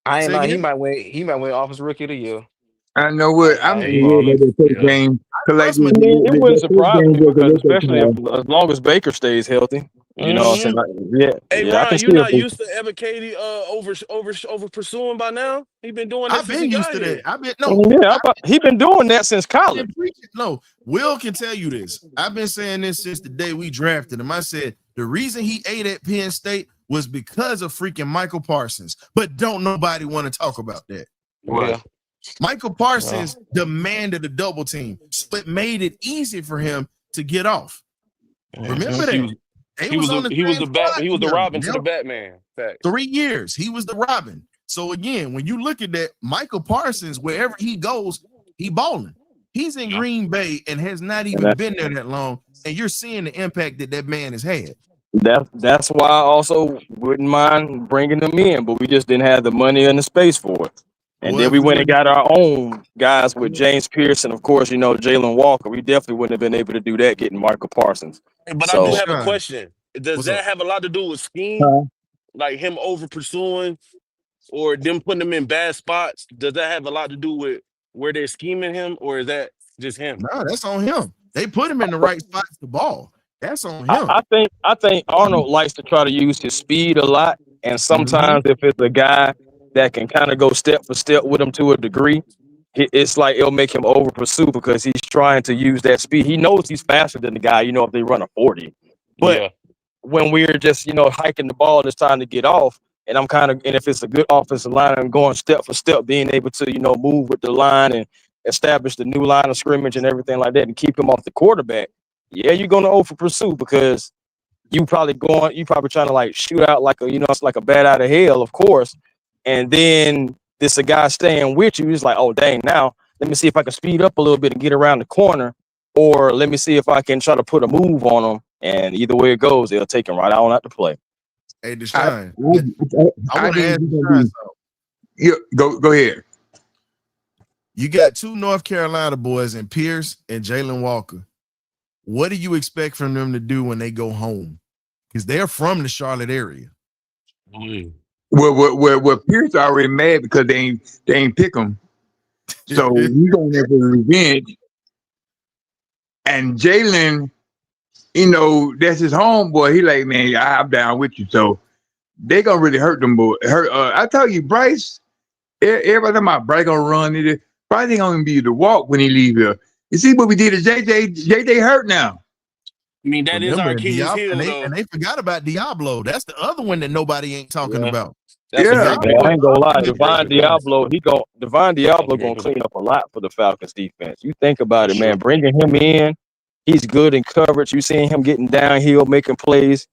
I ain't Say lying. He again? might win. He might win Office Rookie of the Year. I know what Nah, I'm he worried about balling. that first Yeah. game. Cause like Trust me. I mean, it wouldn't the first surprise game me was a because wake up especially if, call. as long as Baker stays healthy, you know what I'm saying? Mm-hmm. Yeah, Hey, yeah, I can Ron, you see it. not used to Evan Katie over pursuing by now? He been doing that I've since he been used got to that. here. I've been I no. mean, yeah, he been doing that since college. Been preaching. No, Will can tell you this. I've been saying this since the day we drafted him. I said the reason he ate at Penn State was because of freaking Michael Parsons. But don't nobody want to talk about that. Right. Michael Yeah. Parsons demanded a double team, so it made it easy for him to get off. Mhm. Remember that they He was was on the the he was same the bat squad he was the together. Robin to the Batman. Facts. 3 years he was the Robin. So again, when you look at that, Michael Parsons, wherever he goes, he balling. He's in Yeah. Green Bay and has not And even been there that long, and you're seeing the impact that that man has had. that's why I also wouldn't mind bringing them in, but we just didn't have the money and the space for it. And Well, then if we we went and would, got our own guys with James Pierce and, of course, you know, Jalen Walker. We definitely wouldn't have been able to do that getting Michael Parsons. But I do So have a Deshaun, question. Does what's up? that have a lot to do with scheme? Huh? Like him over pursuing or them putting him in bad spots? Does that have a lot to do with where they're scheming him, or is that just him? No, that's on him. They put him in the right spots to ball. That's on I, him. I think I think Arnold likes to try to use his speed a lot, and Mhm. sometimes if it's a guy that can kind of go step for step with him to a degree, it's like it'll make him over pursue because he's trying to use that speed. He knows he's faster than the guy, you know, if they run a 40. But Yeah. when we're just, you know, hiking the ball, it's time to get off. And I'm kind of, and if it's a good offensive line, I'm going step for step, being able to, you know, move with the line and establish the new line of scrimmage and everything like that and keep him off the quarterback. Yeah, you're going to over pursue because you probably trying to like shoot out like a, you know, it's like a bat out of hell, of course. And then this a guy staying with you. He's like, oh, dang, now let me see if I can speed up a little bit and get around the corner. Or let me see if I can try to put a move on him. And either way it goes, they'll take him right on out to play. Hey, I Deshaun, I want to think ask he's gonna Deshaun be. something. Yeah, go ahead. You got two North Carolina boys in Pierce and Jalen Walker. What do you expect from them to do when they go home? Because they're from the Charlotte area. Mm. Well, Pierce already mad because they ain't pick him, so he going there for revenge. And Jalen, you know, that's his homeboy. He like, man, I'm down with you. So they gonna really hurt them boy. I tell you, Bryce. Everybody talking about Bryce gonna run it. Bryce ain't gonna be able to walk when he leave here. You see what we did to JJ? JJ hurt now. I mean, that is our Remember, and Achilles Diablo, heel, though. and they forgot about Diablo. That's the other one that nobody ain't talking Yeah. about. That's a Yeah, fact. Diablo They Man, I could ain't gonna lie. is great defense. Divine Diablo Great gonna defense. clean up a lot for the Falcons defense. You think about For it, man. sure. Bringing him in, he's good in coverage. You seeing him getting downhill, making plays.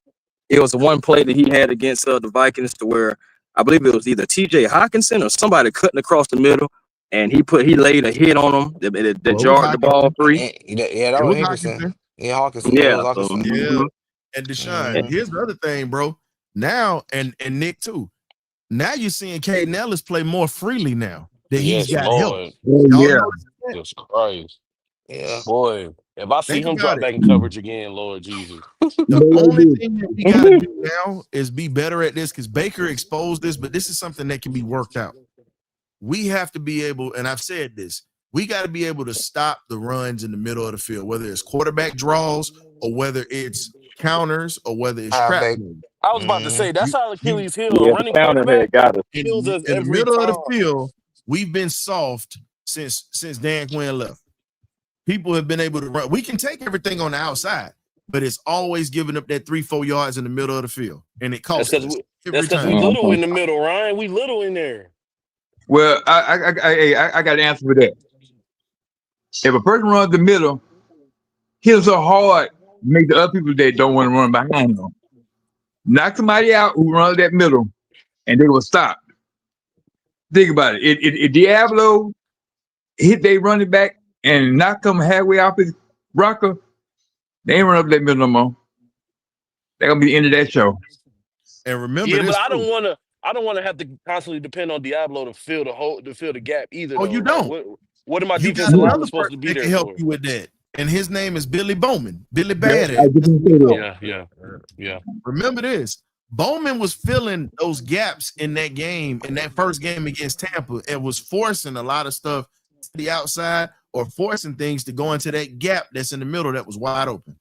It was one play that he had against the Vikings to where I believe it was either T.J. Hawkinson or somebody cutting across the middle, and he laid a hit on him that Well, it was jarred the ball Hawkinson. free. Yeah, that It was was Henderson. Hawkinson. Yeah, Hawkinson. Yeah, it Yeah, was so Hawkinson. Yeah. And Deshaun, Mm-hmm. here's the other thing, bro. Now, and Nick too. Now you're seeing Caden Ellis play more freely now that he's Yes, got help. Lord. Y'all yeah. notice that? Jesus Christ. Yeah. Boy, if I see Think him about drop it. back in coverage again, Lord Jesus. The only thing that we got to Mhm. do now is be better at this because Baker exposed this, but this is something that can be worked out. We have to be able, and I've said this, we got to be able to stop the runs in the middle of the field, whether it's quarterback draws or whether it's counters or whether it's I trap back. plays. I was about to Mm-hmm. say that's You, our you, Achilles heel. A Yeah, the running counter quarterback had got us. kills us in the every middle of the time. field, we've been soft since Dan Quinn left. People have been able to run. We can take everything on the outside, but it's always giving up that 3-4 yards in the middle of the field, and it That's costs because us that's every because we time. little in the middle, Ryan. We little in there. Well, I got an answer for that. If a person runs the middle, hit them so hard, make the other people that don't want to run behind them. Knock somebody out who runs that middle, and they will stop. Think about it. If Diablo hit they running back and knock them halfway off his rocker, they ain't run up that middle no more. They're gonna be the end of that show. And remember Yeah, but this I too. don't want to. I don't want to have to constantly depend on Diablo to fill the gap either, Oh, though. you Like, don't. what are my You got defensive linemen another supposed person to be that there can help for? you with that, and his name is Billy Bowman. Billy Yeah, Badass. I just didn't say that. Yeah. Remember this. Bowman was filling those gaps in that game, in that first game against Tampa, and was forcing a lot of stuff to the outside or forcing things to go into that gap that's in the middle that was wide open.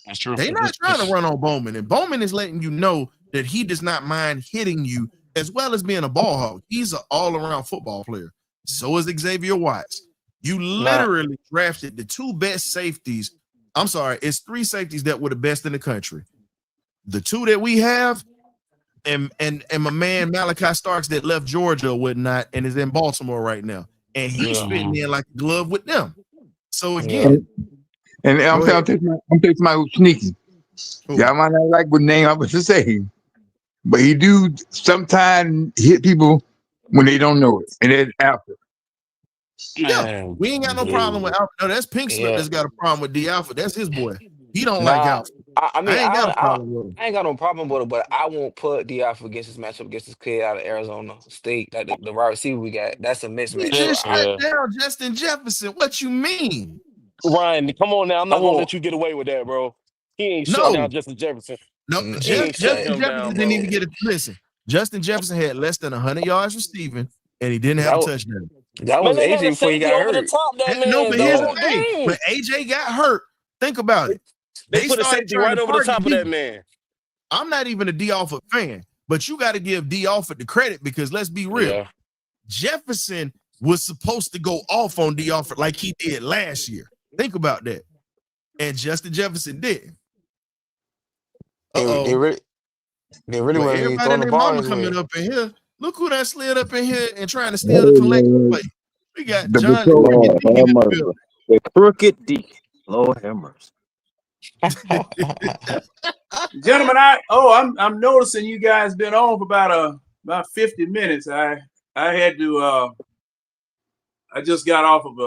That's true. They're not trying to run on Bowman, and Bowman is letting you know that he does not mind hitting you as well as being a ball hog. He's an all-around football player. So is Xavier Watts. You literally drafted the two best safeties. I'm sorry, it's three safeties that were the best in the country. The two that we have, and my man Malachi Starks that left Georgia or whatnot and is in Baltimore right now. And he's fitting in like a glove with them. So again, and I'm telling somebody who's sneaky. Y'all might not like what name I was to say, but he do sometimes hit people when they don't know it, and it's Alpha. Yeah, we ain't got no problem with Alpha. No, that's Pink Slip that's got a problem with D Alpha. That's his boy. He don't like Alpha. I mean, I ain't got a problem with him. I ain't got no problem with it, but I won't put D Alpha against this matchup against this kid out of Arizona State. Like the wide receiver we got, that's a mismatch. We just shut down Justin Jefferson. What you mean? Ryan, come on now. I'm not gonna let you get away with that, bro. He ain't shut down Justin Jefferson. No, Justin Jefferson didn't even get a listen. Justin Jefferson had less than 100 yards receiving, and he didn't have a touchdown. That was AJ before he got hurt. No, but here's the thing. When AJ got hurt, think about it. They put a safety right over the top of that man. I'm not even a D Alford fan, but you got to give D Alford the credit because let's be real. Yeah. Jefferson was supposed to go off on D Alford like he did last year. Think about that. And Justin Jefferson did. They really want everybody and their mama coming up in here. Look who that slid up in here and trying to steal the collective play. We got John. The crooked D. Lord have mercy. Gentlemen, I'm noticing you guys been on for about 50 minutes. I had to I just got off of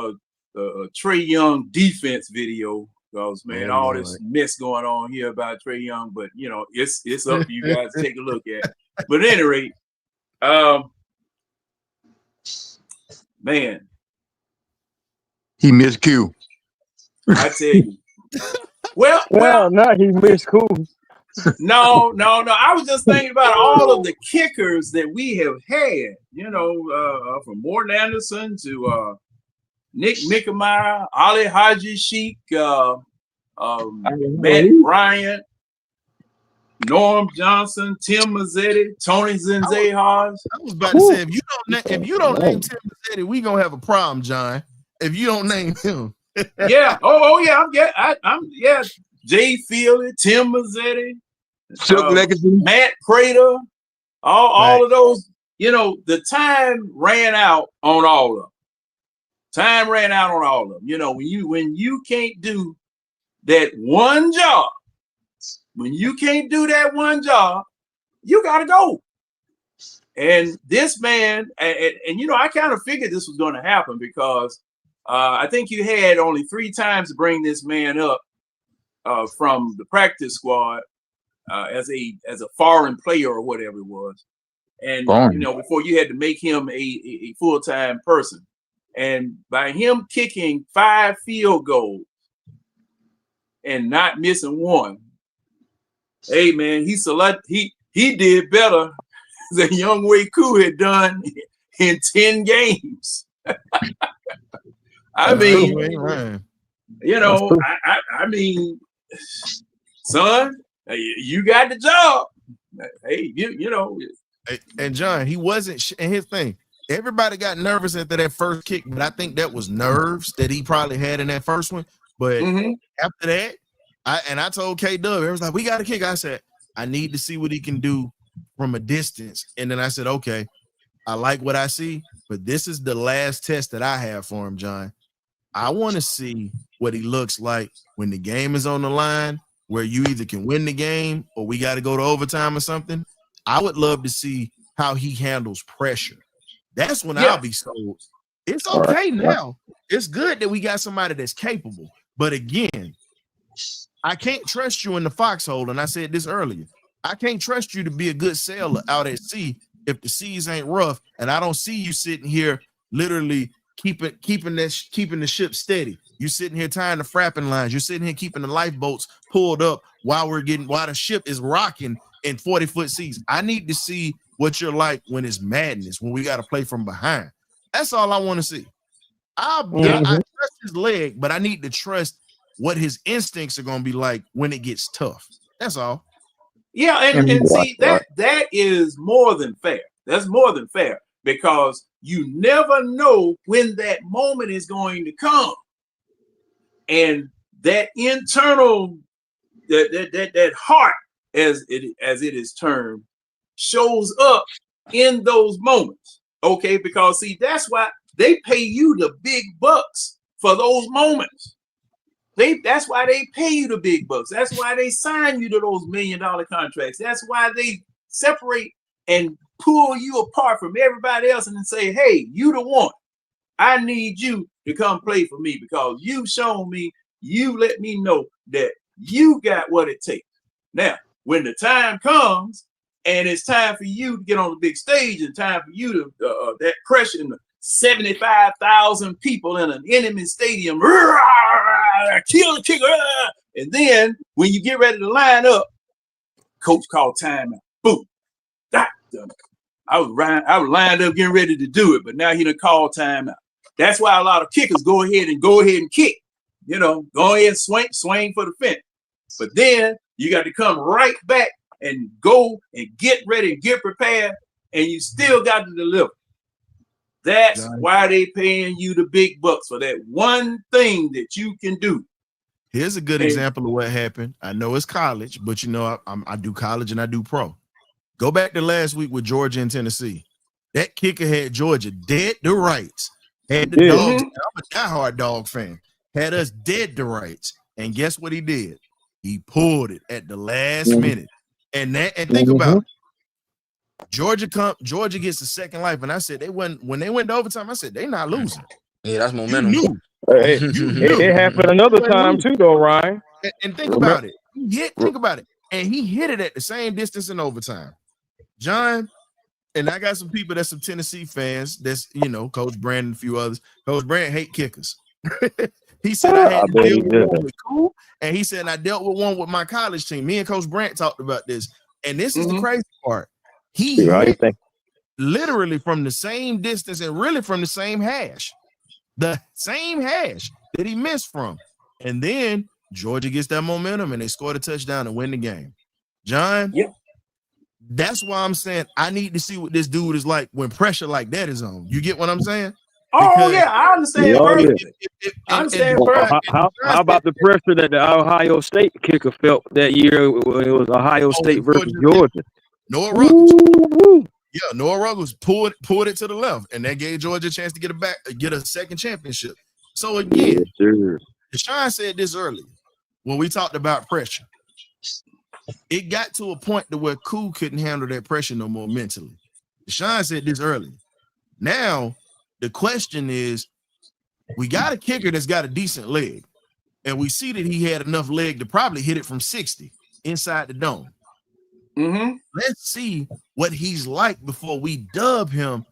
a Trey Young defense video because all this mess going on here about Trey Young, but it's up for you guys to take a look at. But at any rate, man, he missed Q. I tell you. Well, not he missed Koo. No. I was just thinking about all of the kickers that we have had. From Morton Anderson to Nick Mickemeyer, Ali Haji Sheik, Matt Bryant, Norm Johnson, Tim Mazzetti, Tony Zenzejas. I was about to say, if you don't name Tim Mazzetti, we gonna have a problem, John. If you don't name him. Yeah. I'm Jay Fieldy, Tim Mazzetti, Matt Prater, all of those. The time ran out on all of them. When you can't do that one job, you gotta go. And this man, and I kind of figured this was going to happen because I think you had only 3 times to bring this man up from the practice squad as a foreign player or whatever it was, and before you had to make him a full-time person. And by him kicking 5 field goals and not missing one, hey man, he did better than Younghoe Koo had done in 10 games. I mean, I mean, son, you got the job. Hey, And John, he wasn't. And his thing, everybody got nervous after that first kick, but I think that was nerves that he probably had in that first one. But after that, I told K Dub, it was like, we got to kick. I said, I need to see what he can do from a distance. And then I said, okay, I like what I see, but this is the last test that I have for him, John. I want to see what he looks like when the game is on the line, where you either can win the game or we got to go to overtime or something. I would love to see how he handles pressure. That's when I'll be sold. It's okay now. It's good that we got somebody that's capable. But again, I can't trust you in the foxhole. And I said this earlier. I can't trust you to be a good sailor out at sea if the seas ain't rough. And I don't see you sitting here literally keeping the ship steady. You're sitting here tying the frapping lines. You're sitting here keeping the lifeboats pulled up while the ship is rocking in 40-foot seas. I need to see what you're like when it's madness, when we got to play from behind. That's all I want to see. I trust his leg, but I need to trust what his instincts are gonna be like when it gets tough. That's all. Yeah, and see that is more than fair. That's more than fair because you never know when that moment is going to come, and that internal that heart, as it is termed, shows up in those moments. Okay, because see, that's why they pay you the big bucks for those moments. That's why they pay you the big bucks. That's why they sign you to those $1 million contracts. That's why they separate and pull you apart from everybody else and then say, hey, you the one. I need you to come play for me because you've shown me, you let me know that you got what it takes. Now, when the time comes and it's time for you to get on the big stage and time for you to that pressure in the 75,000 people in an enemy stadium, kill the kicker, and then when you get ready to line up, coach called timeout. Boom. I was lined up getting ready to do it, but now he done called timeout. That's why a lot of kickers go ahead and kick. You know, go ahead and swing for the fence. But then you got to come right back and go and get ready and get prepared, and you still got to deliver. That's why they paying you the big bucks for that one thing that you can do. Here's a good example of what happened. I know it's college, but you know I do college and I do pro. Go back to last week with Georgia and Tennessee. That kicker had Georgia dead to rights. Had the dogs. I'm a diehard dog fan. Had us dead to rights. And guess what he did? He pulled it at the last minute. And think about it. Georgia gets the second life, and I said when they went to overtime. I said they not losing. Yeah, that's momentum. You knew. It happened another time too, though, Ryan. And think about it. Think about it. And he hit it at the same distance in overtime. John, and I got some people that's some Tennessee fans. That's Coach Brandon and a few others. Coach Brandon hate kickers. He said I had to deal with one with Koo, and he said I dealt with one with my college team. Me and Coach Brant talked about this, and this is the crazy part. He hit literally from the same distance and really from the same hash. The same hash that he missed from. And then Georgia gets that momentum and they scored a touchdown and win the game. John, that's why I'm saying I need to see what this dude is like when pressure like that is on. You get what I'm saying? I understand. How about the pressure that the Ohio State kicker felt that year when it was Ohio State versus Georgia? Noah Ruggles. Yeah, Noah Ruggles pulled it to the left, and that gave Georgia a chance to get a second championship. So again, Deshaun said this earlier when we talked about pressure. It got to a point to where Koo couldn't handle that pressure no more mentally. Deshaun said this earlier. Now, the question is, we got a kicker that's got a decent leg, and we see that he had enough leg to probably hit it from 60 inside the dome. Let's see what he's like before we dub him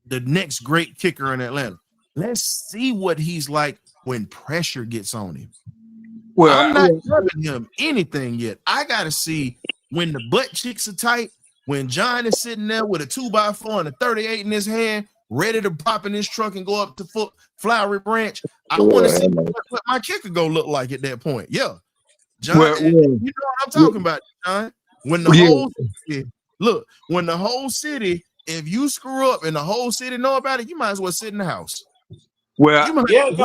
the next great kicker in Atlanta. Let's see what he's like when pressure gets on him. Well, I'm not dubbing him anything yet. I gotta see when the butt cheeks are tight, when John is sitting there with a 2x4 and a 38 in his hand, ready to pop in his truck and go up to Flowery Branch. I want to see what my kicker go look like at that point. Yeah, John, you know what I'm talking about, John. When the whole city, if you screw up and the whole city know about it, you might as well sit in the house. Well,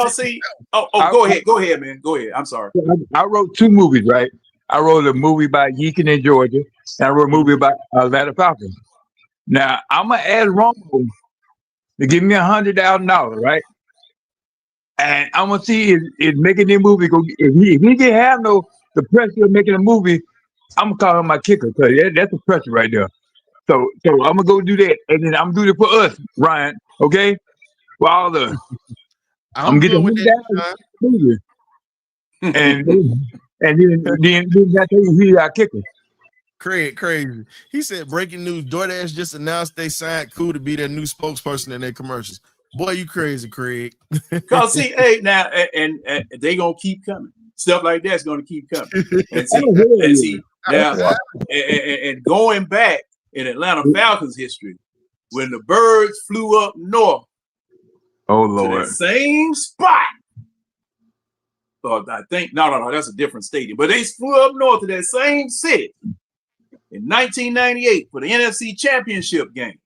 see. Go ahead, man. Go ahead. I'm sorry. I wrote 2 movies, right? I wrote a movie about Yeekin in Georgia, and I wrote a movie about Atlanta Falcons. Now I'm gonna ask Romo to give me $100,000, right? And I'm gonna see if making the movie go. If he didn't have the pressure of making a movie, I'm gonna call him my kicker because that's the pressure right there. So I'm gonna go do that, and then I'm gonna do it for us, Ryan. Okay, for all the. I'm getting that movie, and then that's he's our kicker. Crazy. He said, breaking news, DoorDash just announced they signed Koo to be their new spokesperson in their commercials. Boy, you crazy, Craig. Because see, hey, now, and they going to keep coming. Stuff like that's going to keep coming. And see, now, and going back in Atlanta Falcons history, when the birds flew up north Oh to that Lord. same spot. I think no, that's a different stadium. But they flew up north to that same city in 1998 for the NFC Championship game.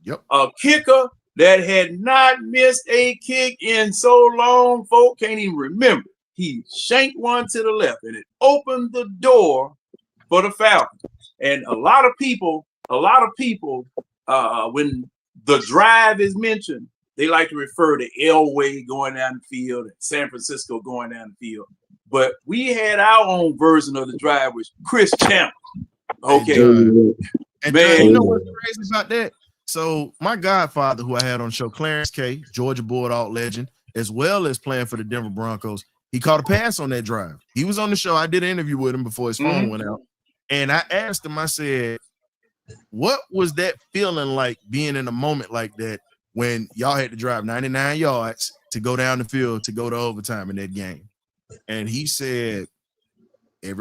Yep. A kicker that had not missed a kick in so long, folk can't even remember. He shanked one to the left, and it opened the door for the Falcons. And a lot of people, when the drive is mentioned, they like to refer to Elway going down the field and San Francisco going down the field. But we had our own version of the drive with Chris Chandler. Okay. And man, John, you know what's crazy about that? So my godfather, who I had on the show, Clarence K, Georgia Bulldog legend, as well as playing for the Denver Broncos, he caught a pass on that drive. He was on the show. I did an interview with him before his phone went out. And I asked him, I said, what was that feeling like being in a moment like that when y'all had to drive 99 yards to go down the field to go to overtime in that game? And he said, it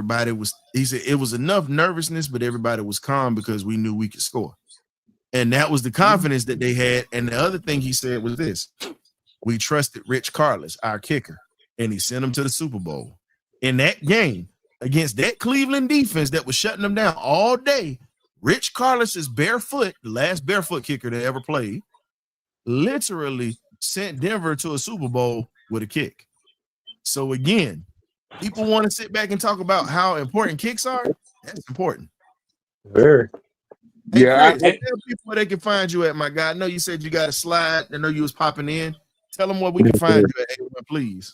was enough nervousness, but everybody was calm because we knew we could score. And that was the confidence that they had. And the other thing he said was this: we trusted Rich Carlos, our kicker, and he sent him to the Super Bowl. In that game against that Cleveland defense that was shutting them down all day, Rich Carlos's barefoot, the last barefoot kicker that ever played, literally sent Denver to a Super Bowl with a kick. So again, people want to sit back and talk about how important kicks are. That's important. Very. Hey, Yeah, Chris, tell people where they can find you at, my guy. I know you said you got a slide. I know you was popping in. Tell them where we can find you at, please.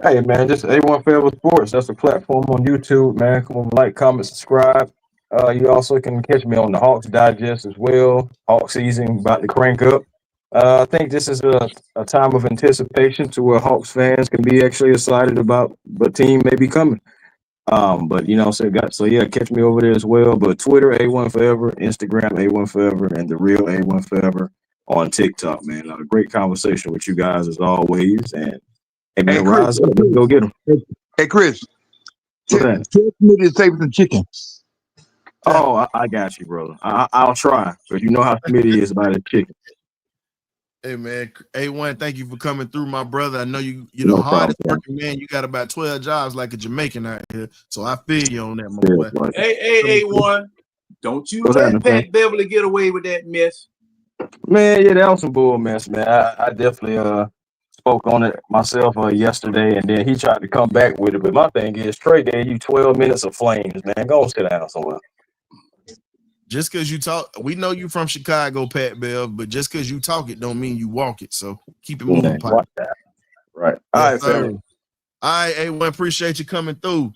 Hey man, just A1 Forever Sports. That's the platform on YouTube, man. Come on, like, comment, subscribe. You also can catch me on the Hawks Digest as well. Hawk season about to crank up. I think this is a time of anticipation to where Hawks fans can be actually excited about what team may be coming. But you know, so yeah, catch me over there as well. But Twitter A1 Forever, Instagram A1 Forever, and the real A1 Forever on TikTok, man. A great conversation with you guys as always. And hey man, Chris, rise up, let's go get them. Hey Chris, What's that? tell me to save some chicken. Oh, I got you, brother. I'll try, but you know how Smitty is about his chicken. Hey man, A1, thank you for coming through, my brother. I know you're No the hardest problem. working man. You got about 12 jobs like a Jamaican out here. So I feel you on that, my Yeah, boy. buddy. Hey, A1, don't you What's let happening, Pat man? Beverly get away with that mess. Man, yeah, that was some bull mess, man. I definitely spoke on it myself yesterday, and then he tried to come back with it. But my thing is, Trey gave you 12 minutes of flames, man. Go sit down somewhere. Just because you talk, we know you from Chicago, Pat Bev, but just because you talk it don't mean you walk it. So keep it moving, Man, Pat. watch that. Right. All Yes, right, sir. family. All right, A1, appreciate you coming through.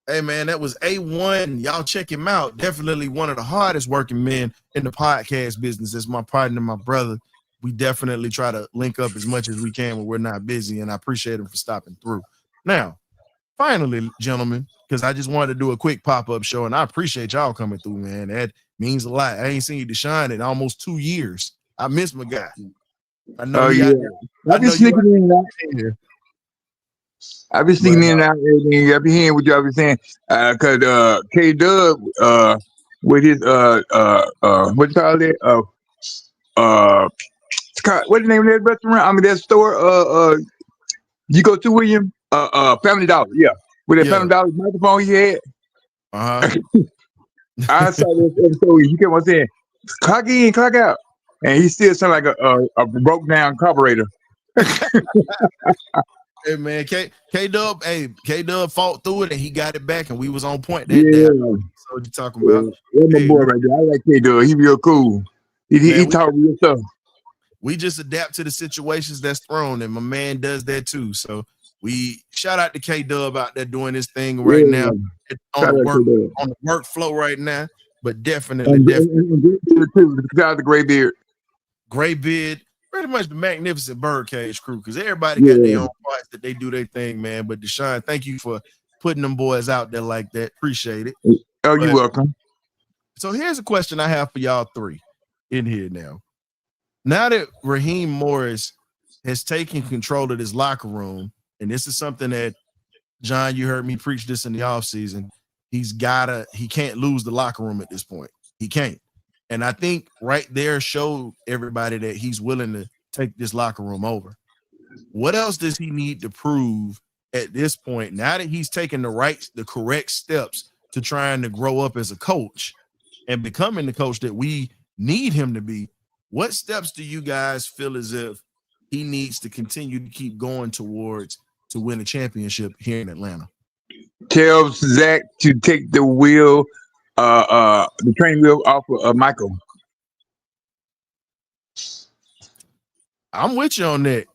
Hey, man, that was A1. Y'all check him out. Definitely one of the hardest working men in the podcast business. As my partner, my brother. We definitely try to link up as much as we can when we're not busy, and I appreciate him for stopping through. Now, finally, gentlemen, because I just wanted to do a quick pop-up show, and I appreciate y'all coming through, man. That means a lot. I ain't seen you, Deshaun, in almost 2 years. I miss my guy. I know he out there. I've been sneaking in and out here. I've been sneaking in and out everything. I be hearing what y'all be saying. Cause K Dub with his what you call it? What's the name of that restaurant? I mean that store you go to, William? Family Dollar, yeah. With that Family Dollar microphone he had. I saw this episode. He kept on saying, "Clock in, clock out," and he still sound like a broke down carburetor. Hey man, K Dub fought through it and he got it back, and we was on point that Yeah. day. So what you talking about? Yeah, my boy right there. I like K Dub. He real cool. He talk real stuff. We just adapt to the situations that's thrown, and my man does that too. So we shout out to K Dub out there doing this thing right now on the workflow right now. But definitely. Shout out to Gray Beard. Gray Beard, pretty much the magnificent Birdcage crew, because everybody got their own parts that they do their thing, man. But Deshaun, thank you for putting them boys out there like that. Appreciate it. Oh, you're welcome. So here's a question I have for y'all three in here now. Now that Raheem Morris has taken control of this locker room, and this is something that, John, you heard me preach this in the offseason, he can't lose the locker room at this point. He can't. And I think right there showed everybody that he's willing to take this locker room over. What else does he need to prove at this point? Now that he's taken the correct steps to trying to grow up as a coach and becoming the coach that we need him to be, what steps do you guys feel as if he needs to continue to keep going towards to win a championship here in Atlanta? Tell Zach to take the training wheel off of Michael. I'm with you on that.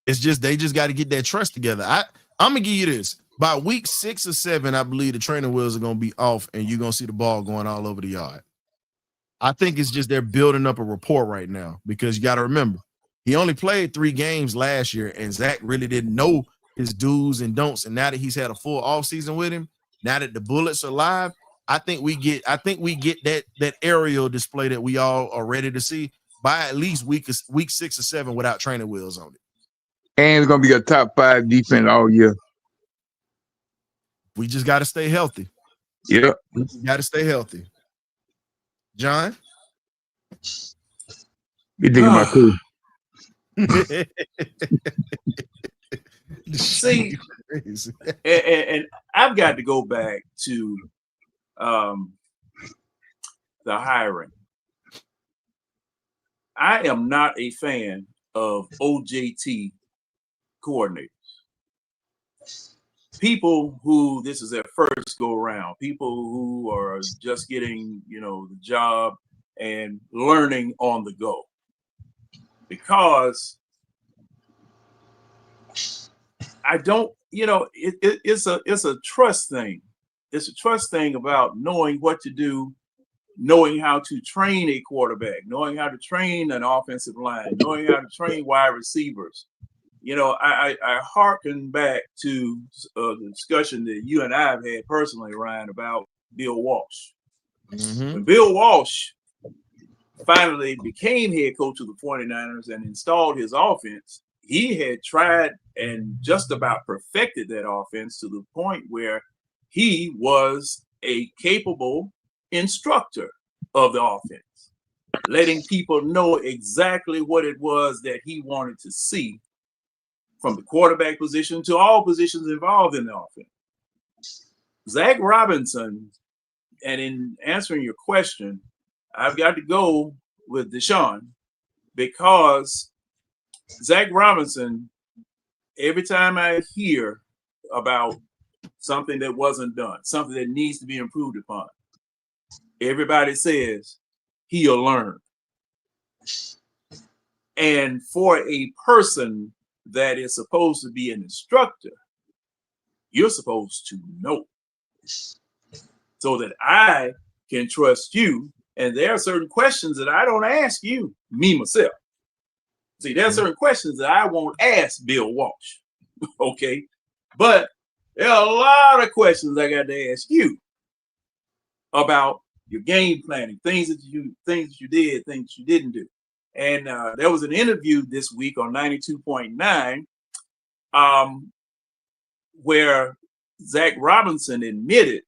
It's just they just got to get that trust together. I'm gonna give you this. By week 6 or 7, I believe the training wheels are gonna be off and you're gonna see the ball going all over the yard. I think it's just they're building up a rapport right now because you got to remember he only played 3 games last year, and Zach really didn't know his do's and don'ts. And now that he's had a full offseason with him, now that the Bullets are live, I think we get that aerial display that we all are ready to see by at least week 6 or 7 without training wheels on it. And it's gonna be a top 5 defense all year. We just got to stay healthy. Yep. We got to stay healthy. John? You thinking about Koo. See, and I've got to go back to the hiring. I am not a fan of OJT coordinators. People who this is their first go around, people who are just getting, the job and learning on the go. Because I don't, it's a trust thing. It's a trust thing about knowing what to do, knowing how to train a quarterback, knowing how to train an offensive line, knowing how to train wide receivers. I hearken back to the discussion that you and I have had personally, Ryan, about Bill Walsh. Mm-hmm. When Bill Walsh finally became head coach of the 49ers and installed his offense, he had tried and just about perfected that offense to the point where he was a capable instructor of the offense, letting people know exactly what it was that he wanted to see from the quarterback position to all positions involved in the offense. Zach Robinson, and in answering your question, I've got to go with Deshaun because Zach Robinson, every time I hear about something that wasn't done, something that needs to be improved upon, everybody says he'll learn. And for a person that is supposed to be an instructor, you're supposed to know so that I can trust you. And there are certain questions that I don't ask you, me, myself. See, there are certain questions that I won't ask Bill Walsh, okay? But there are a lot of questions I got to ask you about your game planning, things that you did, things you didn't do. And there was an interview this week on 92.9 where Zach Robinson admitted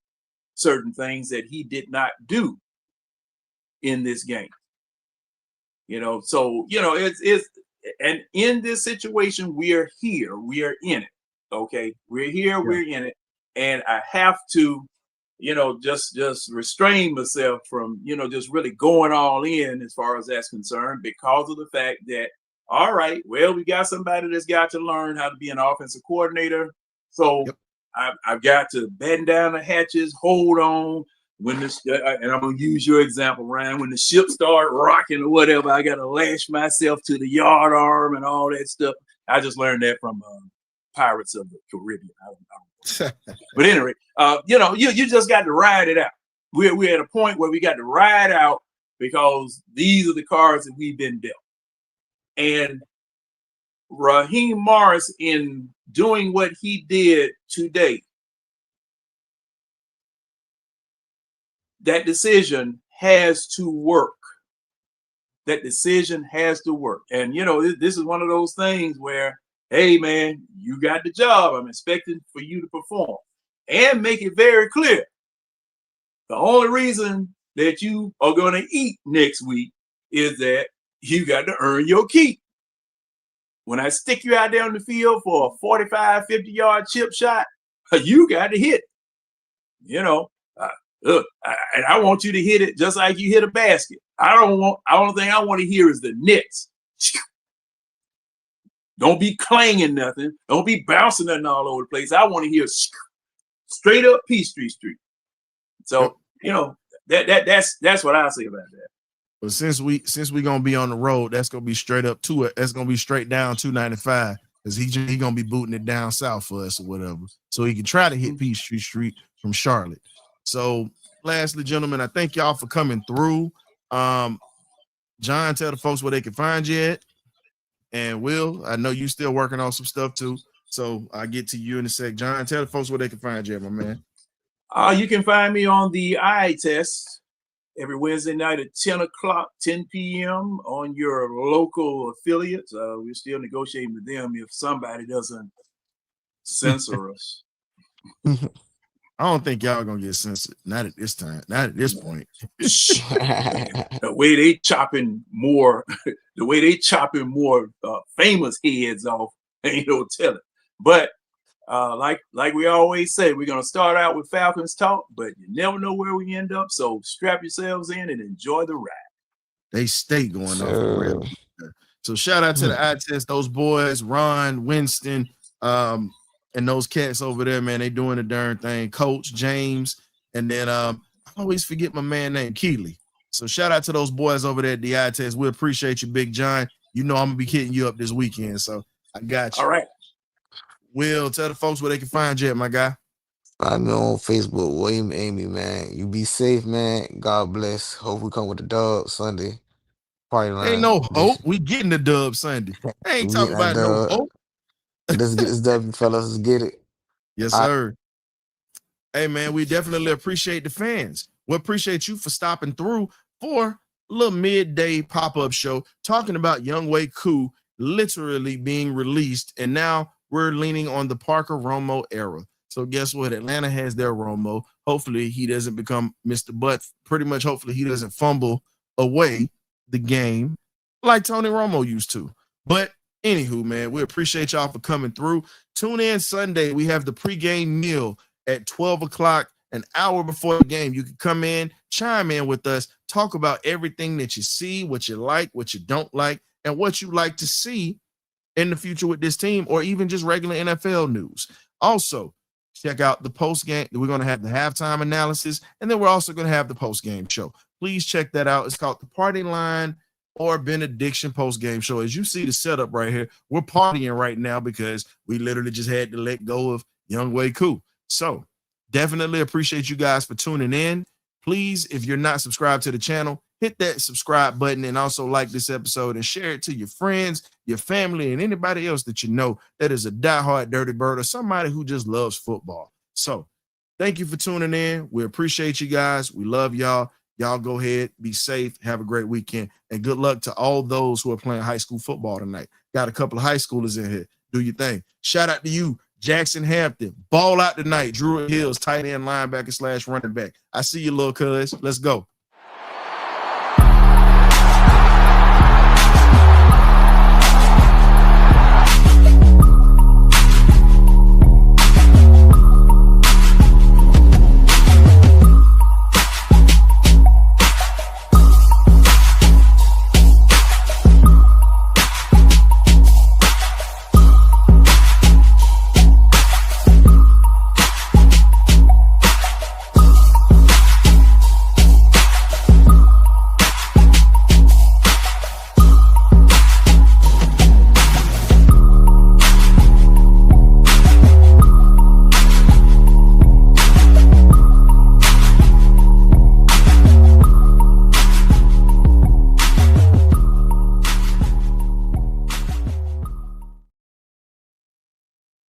certain things that he did not do in this game. It's and in this situation, we are here, we are in it. Okay, we're here, we're in it, and I have to, just restrain myself from, just really going all in as far as that's concerned, because of the fact that, all right, well, we got somebody that's got to learn how to be an offensive coordinator. So I've got to bend down the hatches, hold on. When and I'm gonna use your example, Ryan. When the ship start rocking or whatever, I gotta lash myself to the yard arm and all that stuff. I just learned that from Pirates of the Caribbean. But anyway, you just got to ride it out. We're at a point where we got to ride out because these are the cards that we've been dealt. And Raheem Morris, in doing what he did today, that decision has to work. That decision has to work. And, this is one of those things where, hey, man, you got the job. I'm expecting for you to perform and make it very clear. The only reason that you are going to eat next week is that you got to earn your keep. When I stick you out there on the field for a 45, 50-yard chip shot, you got to hit. Look, and I want you to hit it just like you hit a basket. Only thing I want to hear is the nets. Don't be clanging nothing. Don't be bouncing nothing all over the place. I want to hear straight up Peachtree Street. So, that's what I say about that. But since we gonna be on the road, that's gonna be straight up to it. That's gonna be straight down 295 because he gonna be booting it down south for us or whatever. So he can try to hit Peachtree Street from Charlotte. So lastly, gentlemen, I thank y'all for coming through. John, tell the folks where they can find you at. And Will, I know you still working on some stuff too. So I'll get to you in a sec. John, tell the folks where they can find you at, my man. You can find me on the eye test every Wednesday night at 10 p.m. on your local affiliates. We're still negotiating with them if somebody doesn't censor us. I don't think y'all gonna get censored. Not at this time. Not at this point. The way they chopping more famous heads off, ain't no telling. But like we always say, we're gonna start out with Falcons talk, but you never know where we end up. So strap yourselves in and enjoy the ride. They stay going off the rail. So shout out to the eye test, those boys, Ron, Winston, and those cats over there, man. They doing the darn thing. Coach James, and then I always forget my man named Keeley. So shout out to those boys over there at the eye test. We appreciate you, Big John. You know I'm gonna be hitting you up this weekend, so I got you. All right. Will, tell the folks where they can find you at, my guy. Find me on Facebook, William Amy, man. You be safe, man. God bless. Hope we come with the dub Sunday. Party line. Ain't no hope. We getting the dub Sunday. I ain't talking about no hope. Let's get this W, fellas. Let's get it. Yes, sir. Hey, man, we definitely appreciate the fans. We appreciate you for stopping through for a little midday pop-up show talking about Younghoe Koo literally being released, and now we're leaning on the Parker Romo era. So guess what? Atlanta has their Romo. Hopefully he doesn't become Mr. Butt. Pretty much hopefully he doesn't fumble away the game like Tony Romo used to. But anywho, man, we appreciate y'all for coming through. Tune in Sunday. We have the pregame meal at 12 o'clock, an hour before the game. You can come in, chime in with us, talk about everything that you see, what you like, what you don't like, and what you like to see in the future with this team, or even just regular NFL news. Also, check out the post game. We're going to have the halftime analysis, and then we're also going to have the post game show. Please check that out. It's called the Party Line or Benediction post game show. As you see the setup right here, we're partying right now because we literally just had to let go of Younghoe Koo. So definitely appreciate you guys for tuning in. Please, if you're not subscribed to the channel, hit that subscribe button and also like this episode and share it to your friends, your family, and anybody else that you know that is a diehard Dirty Bird or somebody who just loves football. So thank you for tuning in. We appreciate you guys. We love y'all. Y'all go ahead, be safe, have a great weekend, and good luck to all those who are playing high school football tonight. Got a couple of high schoolers in here. Do your thing. Shout out to you, Jackson Hampton. Ball out tonight. Druid Hills, tight end, linebacker / running back. I see you, little cuz. Let's go.